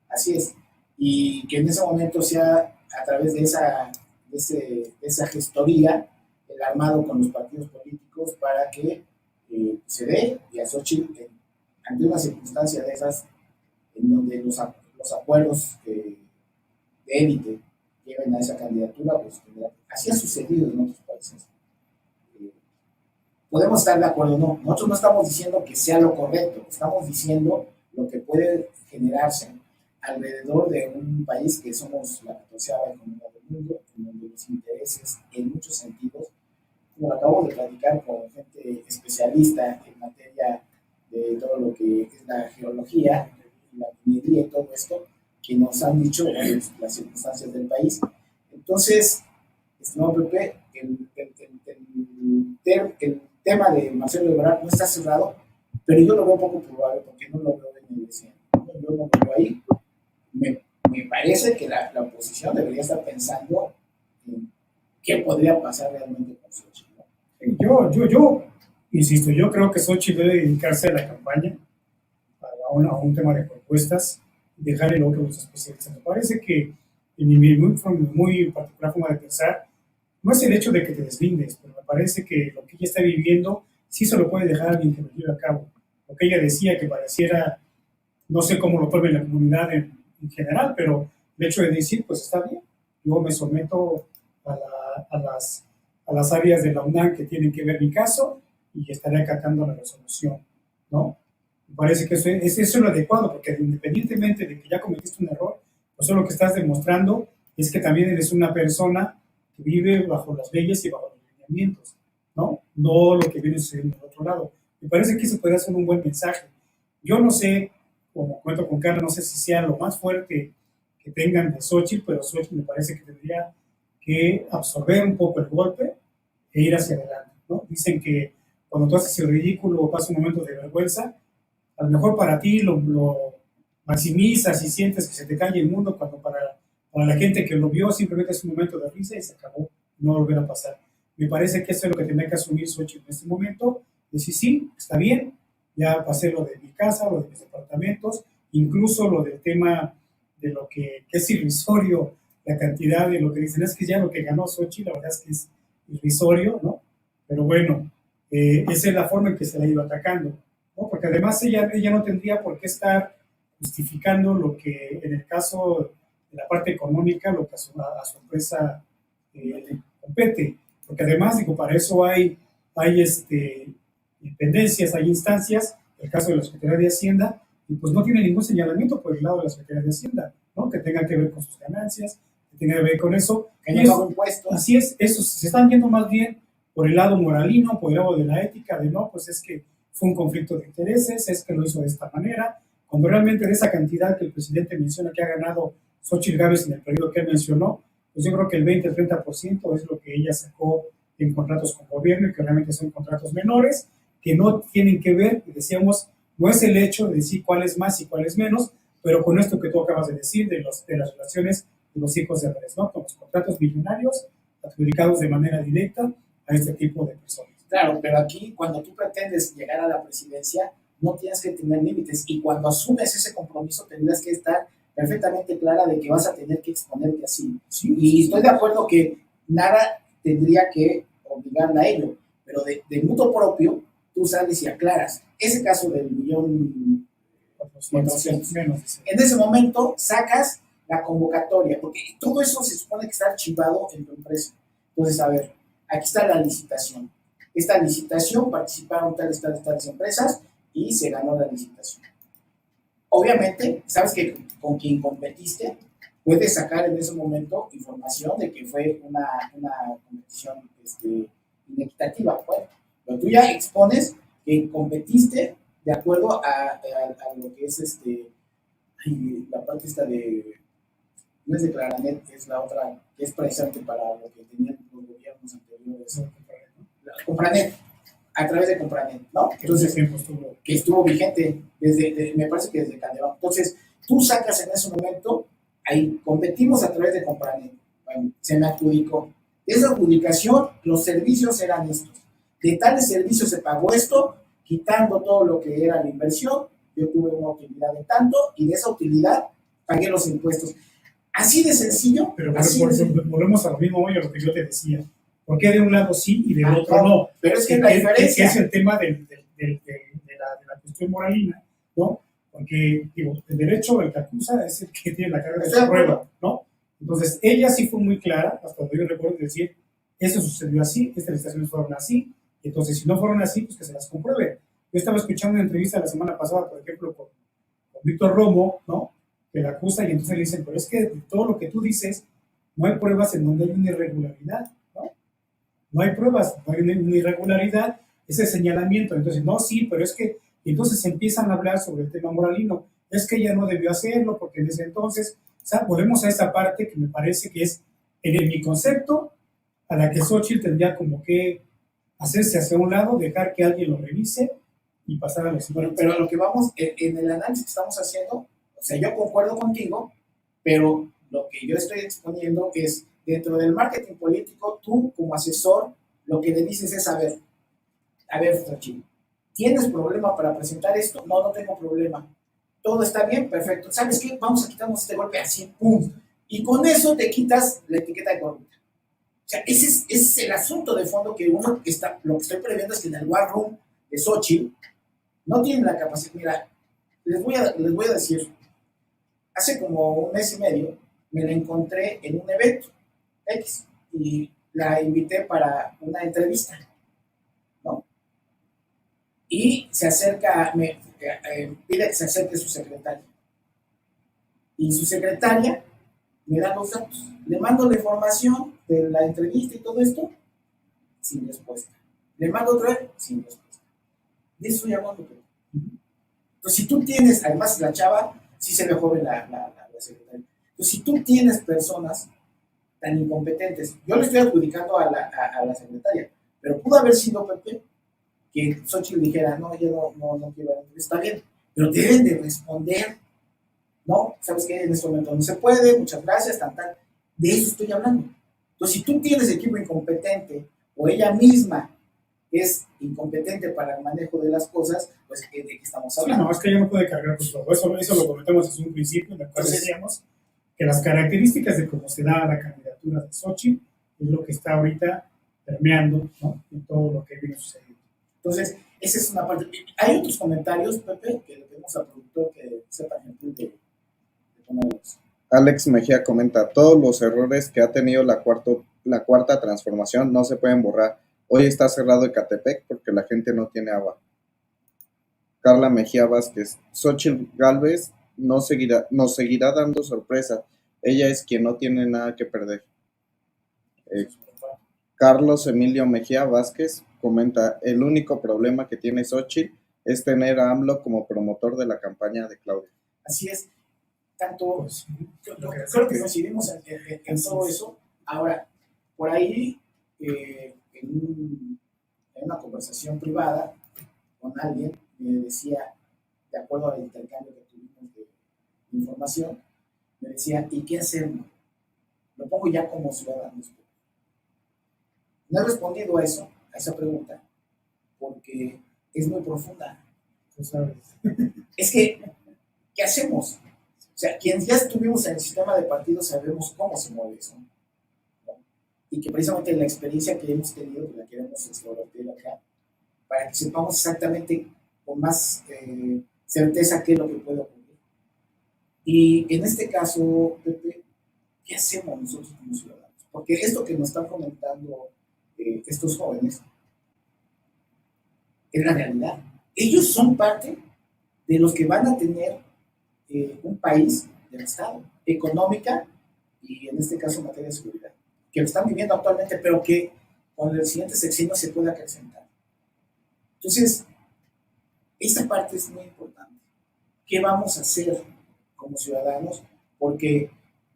Así es. Y que en ese momento sea a través de esa gestoría el armado con los partidos políticos para que se dé, y a Xochitl, ante una circunstancia de esas, en donde los acuerdos de élite lleven a esa candidatura, pues así ha sucedido en otros países. Podemos estar de acuerdo o no. Nosotros no estamos diciendo que sea lo correcto, estamos diciendo lo que puede generarse alrededor de un país que somos la 14ª economía del mundo, en donde los intereses, en muchos sentidos, como lo acabo de platicar con gente especialista en materia de todo lo que es la geología, la minería y todo esto, que nos han dicho las circunstancias del país. Entonces, estimado Pepe, el tema de Marcelo Ebrard no está cerrado, pero yo lo veo poco probable porque no lo veo en el escenario. Yo no lo veo ahí. Me parece que la oposición debería estar pensando en qué podría pasar realmente con Xochitl, ¿no? Yo insisto, yo creo que Xochitl debe dedicarse a la campaña, a un tema de propuestas, y dejar el otro a los especialistas. Me parece que en mi muy particular forma de pensar, no es el hecho de que te deslindes, pero me parece que lo que ella está viviendo sí se lo puede dejar a alguien que lo lleve a cabo. Lo que ella decía que pareciera, no sé cómo lo tome la comunidad en general, pero el hecho de decir, pues está bien, yo me someto a las áreas de la UNAM que tienen que ver mi caso y estaré acatando la resolución, ¿no? Me parece que eso es lo adecuado, porque independientemente de que ya cometiste un error, pues eso lo que estás demostrando es que también eres una persona que vive bajo las leyes y bajo los lineamientos, ¿no? No lo que viene sucediendo del otro lado. Me parece que eso podría ser un buen mensaje. Yo no sé, como cuento con Carla, no sé si sea lo más fuerte que tengan de Xochitl, pero Xochitl me parece que tendría que absorber un poco el golpe e ir hacia adelante, ¿no? Dicen que cuando tú haces el ridículo o pasas un momento de vergüenza, a lo mejor para ti lo maximizas y sientes que se te cae el mundo, cuando para la gente que lo vio simplemente es un momento de risa y se acabó, no volverá a pasar. Me parece que eso es lo que tendría que asumir Xochitl en este momento, decir sí, está bien, ya pasé lo de mi casa, lo de mis departamentos, incluso lo del tema de lo que es irrisorio, la cantidad de lo que dicen, es que ya lo que ganó Xochitl, la verdad es que es irrisorio, ¿no? Pero bueno, esa es la forma en que se la ha ido atacando, ¿no? Porque además ella no tendría por qué estar justificando lo que en el caso de la parte económica, lo que a su empresa le compete, porque además, digo, para eso hay dependencias, hay instancias, el caso de la Secretaría de Hacienda, y pues no tiene ningún señalamiento por el lado de la Secretaría de Hacienda, ¿no? Que tenga que ver con sus ganancias, que tenga que ver con eso. Que no pago impuestos. Así es, eso se están yendo más bien por el lado moralino, por el lado de la ética, de no, pues es que fue un conflicto de intereses, es que lo hizo de esta manera, cuando realmente de esa cantidad que el presidente menciona que ha ganado Xochitl Gálvez en el periodo que él mencionó, pues yo creo que el 20-30% es lo que ella sacó en contratos con gobierno y que realmente son contratos menores, que no tienen que ver, decíamos, no es el hecho de decir cuál es más y cuál es menos, pero con esto que tú acabas de decir, de las relaciones de los hijos de redes, ¿no? Con los contratos millonarios adjudicados de manera directa a este tipo de personas. Claro, pero aquí cuando tú pretendes llegar a la presidencia, no tienes que tener límites, y cuando asumes ese compromiso tendrás que estar perfectamente clara de que vas a tener que exponerte así. Sí, y estoy de acuerdo que nada tendría que obligarla a ello, pero de mutuo propio tú sales y aclaras. Ese caso del 1.400.000, menos. en ese momento sacas la convocatoria, porque todo eso se supone que está archivado en tu empresa. Entonces, a ver, aquí está la licitación. Esta licitación participaron tales empresas y se ganó la licitación. Obviamente, sabes que con quien competiste puedes sacar en ese momento información de que fue una competición inequitativa. Bueno, pero tú ya expones que competiste de acuerdo a lo que es la parte esta de, no es de Claranet, es la otra, que es precisamente para lo que tenían los gobiernos anteriores. Compranet, a través de Compranet, ¿no? Entonces, que estuvo vigente me parece que desde Calderón. Entonces, tú sacas en ese momento, ahí competimos a través de Compranet. Bueno, se me adjudicó. De esa adjudicación, los servicios eran estos. De tales servicios se pagó esto, quitando todo lo que era la inversión. Yo tuve una utilidad de tanto, y de esa utilidad pagué los impuestos. Así de sencillo. Pero volvemos a lo mismo, a lo que yo te decía. ¿Por qué de un lado sí y del otro no? Pero es que la diferencia es el tema de la cuestión moralina, ¿no? Porque, digo, el derecho, el que acusa, es el que tiene la carga de la prueba, ¿no? Entonces, ella sí fue muy clara, hasta donde yo recuerdo, decir, eso sucedió así, estas licitaciones fueron así, y entonces, si no fueron así, pues que se las compruebe. Yo estaba escuchando una entrevista la semana pasada, por ejemplo, con Víctor Romo, ¿no? Que la acusa, y entonces le dicen, pero es que de todo lo que tú dices, no hay pruebas en donde hay una irregularidad, ¿no? No hay pruebas, no hay una irregularidad, ese señalamiento. Entonces, no, sí, pero es que, entonces empiezan a hablar sobre el tema moralino. Es que ella no debió hacerlo, porque en ese entonces, o sea, volvemos a esa parte que me parece que es, en mi concepto, a la que Xochitl tendría como que hacerse hacia un lado, dejar que alguien lo revise y pasar a los siguientes. Pero a lo que vamos, en el análisis que estamos haciendo, o sea, yo concuerdo contigo, pero lo que yo estoy exponiendo es, dentro del marketing político, tú como asesor, lo que le dices es, a ver, Xochitl, ¿tienes problema para presentar esto? No, no tengo problema. ¿Todo está bien? Perfecto. ¿Sabes qué? Vamos a quitarnos este golpe así, ¡pum! Y con eso te quitas la etiqueta de corrupta. O sea, ese es el asunto de fondo que lo que estoy previendo es que en el War Room de Xochitl no tienen la capacidad. Mira, les voy a decir, hace como un mes y medio me la encontré en un evento X y la invité para una entrevista, ¿no? Y se acerca, pide que se acerque su secretaria. Y su secretaria me da los datos. Le mando la información de la entrevista y todo esto, sin respuesta. Le mando otra vez, sin respuesta. De eso estoy hablando. Entonces, si tú tienes, además la chava, sí se ve joven la secretaria. Entonces, si tú tienes personas tan incompetentes, yo le estoy adjudicando a la secretaria, pero pudo haber sido Pepe que Xochitl dijera, no, yo no quiero, está bien, pero deben de responder, ¿no? ¿Sabes qué? En este momento no se puede, muchas gracias, tal. De eso estoy hablando. Entonces, si tú tienes equipo incompetente o ella misma es incompetente para el manejo de las cosas, pues ¿de qué estamos hablando? Sí, no, es que ella no puede cargar con todo. Eso lo comentamos desde un principio, en el cual decíamos que las características de cómo se da la candidatura de Xochitl es lo que está ahorita permeando, ¿no?, en todo lo que viene sucediendo. Entonces, esa es una parte. Hay otros comentarios, Pepe, que le pedimos al productor que sepa gentil de ponerlos. Alex Mejía comenta, todos los errores que ha tenido la cuarta transformación no se pueden borrar. Hoy está cerrado Ecatepec porque la gente no tiene agua. Carla Mejía Vázquez, Xochitl Gálvez nos seguirá dando sorpresas. Ella es quien no tiene nada que perder. Carlos Emilio Mejía Vázquez comenta, el único problema que tiene Xochitl es tener a AMLO como promotor de la campaña de Claudia. Así es. Tanto, creo que coincidimos en todo eso. Ahora, por ahí, en una conversación privada con alguien, me decía, de acuerdo al intercambio que tuvimos de información, me decía, ¿y qué hacemos? Lo pongo ya como ciudadano. No he respondido a esa pregunta, porque es muy profunda. Tú sabes. Es que, ¿qué hacemos? O sea, quienes ya estuvimos en el sistema de partidos sabemos cómo se mueve eso, ¿no? Y que precisamente la experiencia que hemos tenido, que la queremos explorar acá, para que sepamos exactamente con más certeza qué es lo que puede ocurrir. Y en este caso, Pepe, ¿qué hacemos nosotros como ciudadanos? Porque esto que nos están comentando estos jóvenes es la realidad. Ellos son parte de los que van a tener un país devastado, económica y en este caso en materia de seguridad, que lo están viviendo actualmente, pero que con el siguiente sexenio se puede acrecentar. Entonces, esta parte es muy importante. ¿Qué vamos a hacer como ciudadanos? Porque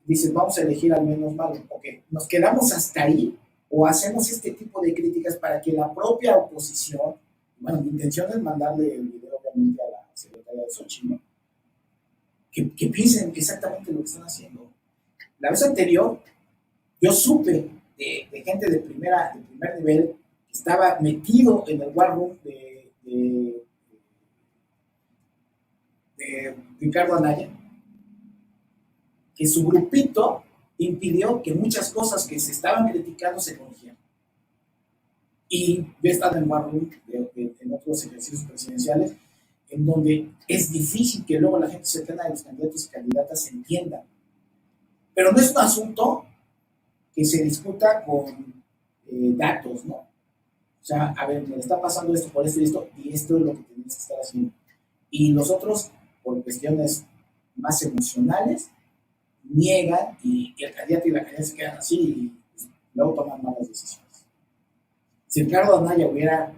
dicen, vamos a elegir al menos malo. Ok, ¿nos quedamos hasta ahí o hacemos este tipo de críticas para que la propia oposición, bueno, mi intención es mandarle el video obviamente a la secretaria de Xochitl, que piensen exactamente lo que están haciendo? La vez anterior, yo supe de gente de primer nivel que estaba metido en el war room de Ricardo Anaya, que su grupito impidió que muchas cosas que se estaban criticando se corrigieran. Y yo he estado en war room en otros ejercicios presidenciales en donde es difícil que luego la gente cercana de los candidatos y candidatas se entienda. Pero no es un asunto que se discuta con datos, ¿no? O sea, a ver, me está pasando esto por esto y esto es lo que tenemos que estar haciendo. Y los otros, por cuestiones más emocionales, niegan y el candidato y la candidata se quedan así y pues, luego toman malas decisiones. Si Ricardo Anaya hubiera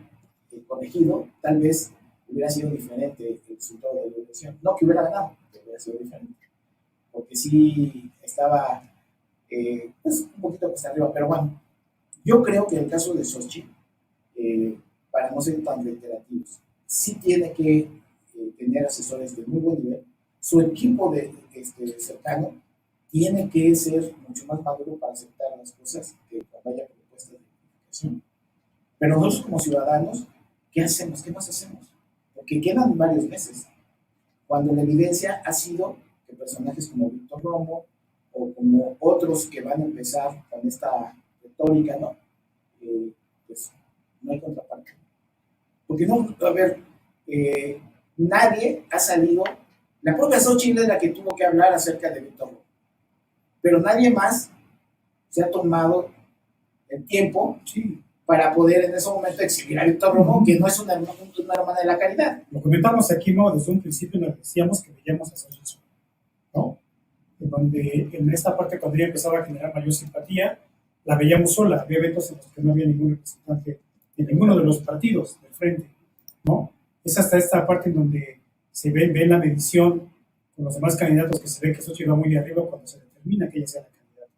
corregido, tal vez hubiera sido diferente el resultado de la elección. No que hubiera ganado, pero hubiera sido diferente. Porque sí estaba pues, un poquito hasta arriba. Pero bueno, yo creo que en el caso de Xochitl, para no ser tan reiterativos, sí tiene que tener asesores de muy buen nivel. Su equipo cercano tiene que ser mucho más maduro para aceptar las cosas que cuando haya propuestas de modificación. Pero nosotros como ciudadanos, ¿qué hacemos? ¿Qué más hacemos? Porque quedan varios meses, cuando la evidencia ha sido que personajes como Víctor Romo o como otros que van a empezar con esta retórica, ¿no? Pues no hay contraparte. Porque no, a ver, nadie ha salido, la propia Xochitl es la que tuvo que hablar acerca de Víctor Romo, pero nadie más se ha tomado el tiempo, sí, para poder en ese momento exhibir a Víctor Romo, que no es una hermana de la caridad. Lo comentamos aquí, ¿no? Desde un principio nos decíamos que veíamos a Xochitl, ¿no? en donde en esta parte cuando ella empezaba a generar mayor simpatía, la veíamos sola, había eventos en los que no había ningún representante de ninguno de los partidos del frente, ¿no? Es hasta esta parte en donde se ve la medición con los demás candidatos que se ve que Xochitl va muy arriba cuando se determina que ella sea la candidata.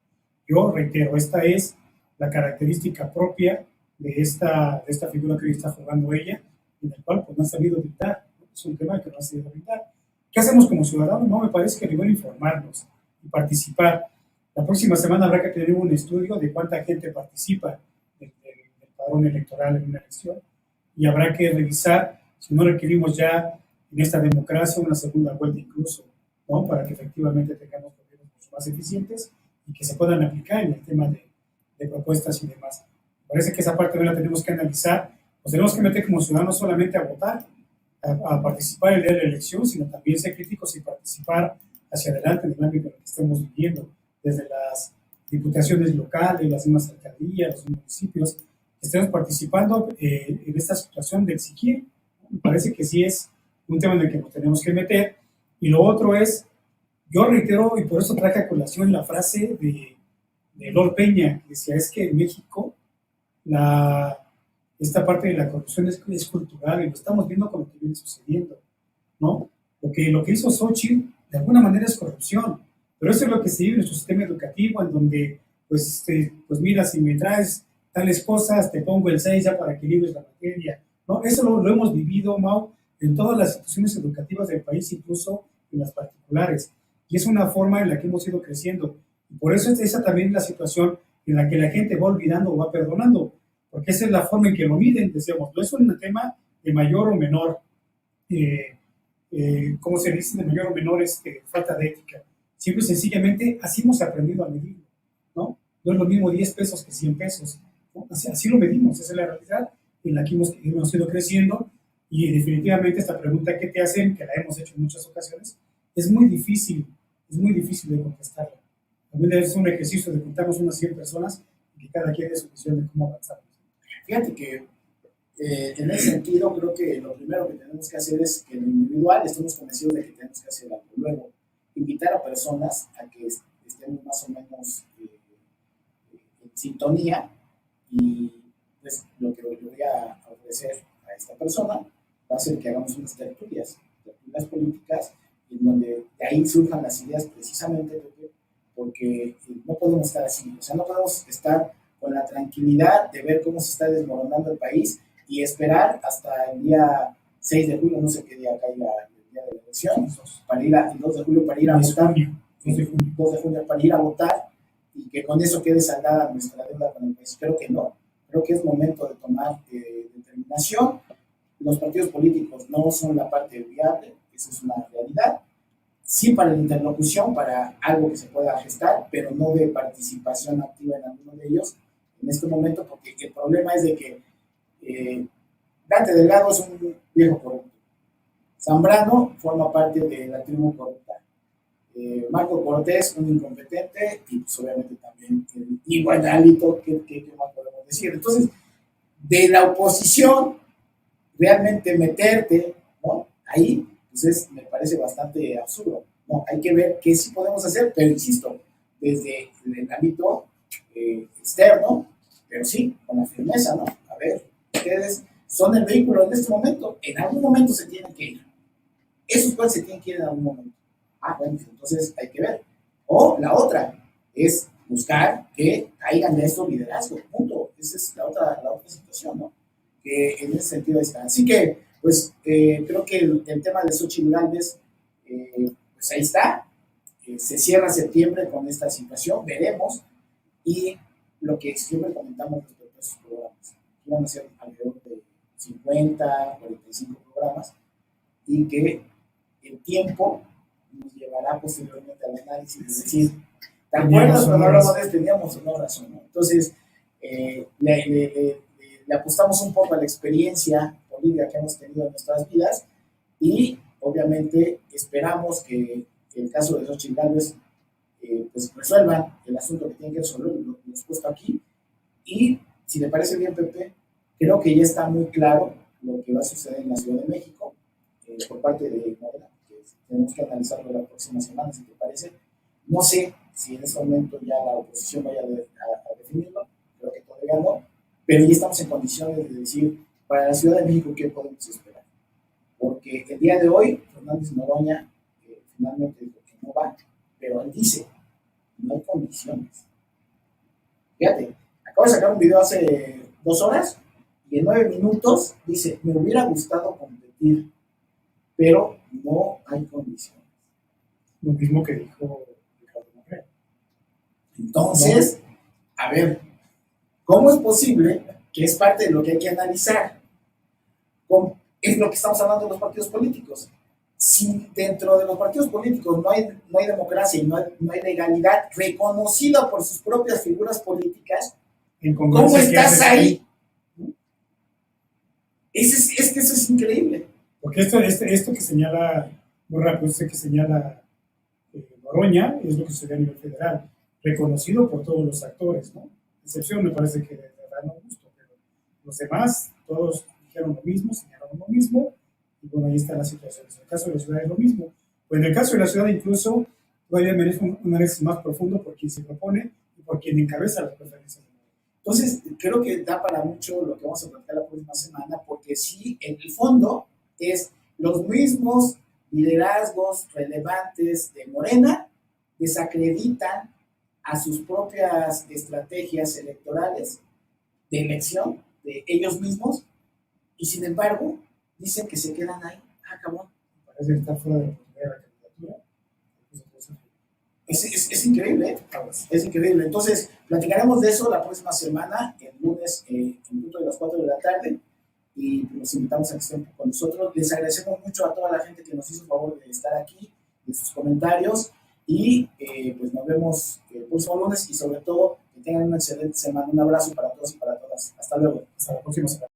Yo reitero, esta es la característica propia de esta figura que hoy está jugando ella, en el cual pues, no ha sabido dictar, ¿no? Es un tema que no ha sabido dictar. ¿Qué hacemos como ciudadanos? No, me parece que primero informarnos y participar. La próxima semana habrá que tener un estudio de cuánta gente participa del padrón electoral en una elección y habrá que revisar si no requerimos ya en esta democracia una segunda vuelta incluso, ¿no? Para que efectivamente tengamos gobiernos mucho más eficientes y que se puedan aplicar en el tema de propuestas y demás. Me parece que esa parte no la tenemos que analizar, nos tenemos que meter como ciudadanos solamente a votar, a participar en el día de la elección, sino también ser críticos y participar hacia adelante en el ámbito en el que estemos viviendo, desde las diputaciones locales, las mismas alcaldías, los municipios, que estemos participando en esta situación de exigir. Me parece que sí es un tema en el que nos tenemos que meter. Y lo otro es, yo reitero, y por eso traje a colación la frase de Lord Peña, que decía, es que en México esta parte de la corrupción es cultural y lo estamos viendo con lo que viene sucediendo, ¿no? Lo que hizo Xochitl, de alguna manera es corrupción, pero eso es lo que se vive en nuestro sistema educativo, en donde, pues mira, si me traes tales cosas, te pongo el 6 ya para que libres la materia, ¿no? Eso lo hemos vivido, Mau, en todas las instituciones educativas del país, incluso en las particulares, y es una forma en la que hemos ido creciendo, y por eso es esa también la situación en la que la gente va olvidando o va perdonando, porque esa es la forma en que lo miden, decíamos, no es un tema de mayor o menor, ¿cómo se dice? De mayor o menor falta de ética. Simple y sencillamente, así hemos aprendido a medirlo, ¿no? No es lo mismo 10 pesos que 100 pesos, ¿no? Así lo medimos, esa es la realidad en la que hemos ido creciendo, y definitivamente esta pregunta que te hacen, que la hemos hecho en muchas ocasiones, es muy difícil de contestarla. También es un ejercicio de juntarnos unas 100 personas y que cada quien dé su visión de cómo avanzar. Fíjate que en ese sentido creo que lo primero que tenemos que hacer es que en lo individual estemos convencidos de que tenemos que hacer algo. Luego, invitar a personas a que estemos más o menos en sintonía, y pues lo que le voy a ofrecer a esta persona va a ser que hagamos unas tertulias políticas, en donde de ahí surjan las ideas precisamente porque no podemos estar así, o sea, no podemos estar con la tranquilidad de ver cómo se está desmoronando el país y esperar hasta el día 6 de julio, no sé qué día caiga el día de la elección, para ir el 2 de julio para ir a votar, 2 de junio para ir a votar, y que con eso quede saldada nuestra deuda con el país. Creo que no, creo que es momento de tomar determinación. Los partidos políticos no son la parte viable, esa es una realidad. Sí para la interlocución, para algo que se pueda gestar, pero no de participación activa en alguno de ellos en este momento, porque el problema es de que Dante Delgado es un viejo corrupto, Zambrano forma parte de la tribu corrupta, Marco Cortés un incompetente, y pues obviamente también el igualito, ¿qué más podemos decir? Entonces, de la oposición, realmente meterte, ¿no? Ahí, pues me parece bastante absurdo, ¿no? Hay que ver qué sí podemos hacer, pero insisto, desde el ámbito externo, pero sí, con la firmeza, ¿no? A ver, ustedes son el vehículo en este momento, en algún momento se tienen que ir. Esos cuales se tienen que ir en algún momento. Bueno, entonces hay que ver. O la otra es buscar que caigan de estos liderazgos, punto. Esa es la otra situación, ¿no? Que en ese sentido está. Así que, pues, creo que el tema de Xochitl Gálvez, pues ahí está. Se cierra septiembre con esta situación, veremos. Y lo que siempre comentamos respecto a esos programas, que van a ser alrededor de 50, 45 programas, y que el tiempo nos llevará posteriormente al análisis, es decir, ¿te acuerdas cuando hablamos de esto? Teníamos una razón, ¿no? Entonces, le apostamos un poco a la experiencia política que hemos tenido en nuestras vidas, y obviamente esperamos que el caso de Xochitl Gálvez pues resuelvan el asunto que tienen que resolver, lo hemos puesto aquí, y si le parece bien, Pepe, creo que ya está muy claro lo que va a suceder en la Ciudad de México por parte de Morena, que tenemos que analizarlo la próxima semana, si te parece, No sé si en ese momento ya la oposición vaya a definirlo, creo que todavía no, pero ya estamos en condiciones de decir, para la Ciudad de México, ¿qué podemos esperar? Porque el día de hoy, Fernández Noroña finalmente dijo que no va, pero él dice, no hay condiciones. Fíjate, acabo de sacar un video hace 2 horas y en 9 minutos dice, me hubiera gustado competir, pero no hay condiciones. Lo mismo que dijo Ricardo Monreal. Entonces, a ver, ¿cómo es posible que es parte de lo que hay que analizar? Es lo que estamos hablando de los partidos políticos. Si dentro de los partidos políticos no hay democracia y no hay legalidad reconocida por sus propias figuras políticas, ¿cómo estás ahí? Es que eso es increíble. Porque esto que señala, muy rápido, que señala Noroña es lo que sucede a nivel federal, reconocido por todos los actores, ¿no? Excepción me parece que de verdad no gusto, pero los demás, todos dijeron lo mismo, señalaron lo mismo, y bueno, ahí está la situación. En el caso de la ciudad es lo mismo. Pues en el caso de la ciudad incluso todavía merece un análisis más profundo por quien se propone y por quien encabeza las preferencias. Entonces, creo que da para mucho lo que vamos a platicar la próxima semana, porque sí, en el fondo es los mismos liderazgos relevantes de Morena desacreditan a sus propias estrategias electorales de elección de ellos mismos y sin embargo dicen que se quedan ahí. Acabó. Parece que está fuera de la primera candidatura. Es increíble, ¿eh? Es increíble. Entonces, platicaremos de eso la próxima semana, el lunes, en punto de las 4 de la tarde, y los invitamos a que estén con nosotros. Les agradecemos mucho a toda la gente que nos hizo el favor de estar aquí, de sus comentarios, y pues nos vemos el próximo lunes, y sobre todo, que tengan una excelente semana. Un abrazo para todos y para todas. Hasta luego. Hasta la próxima semana.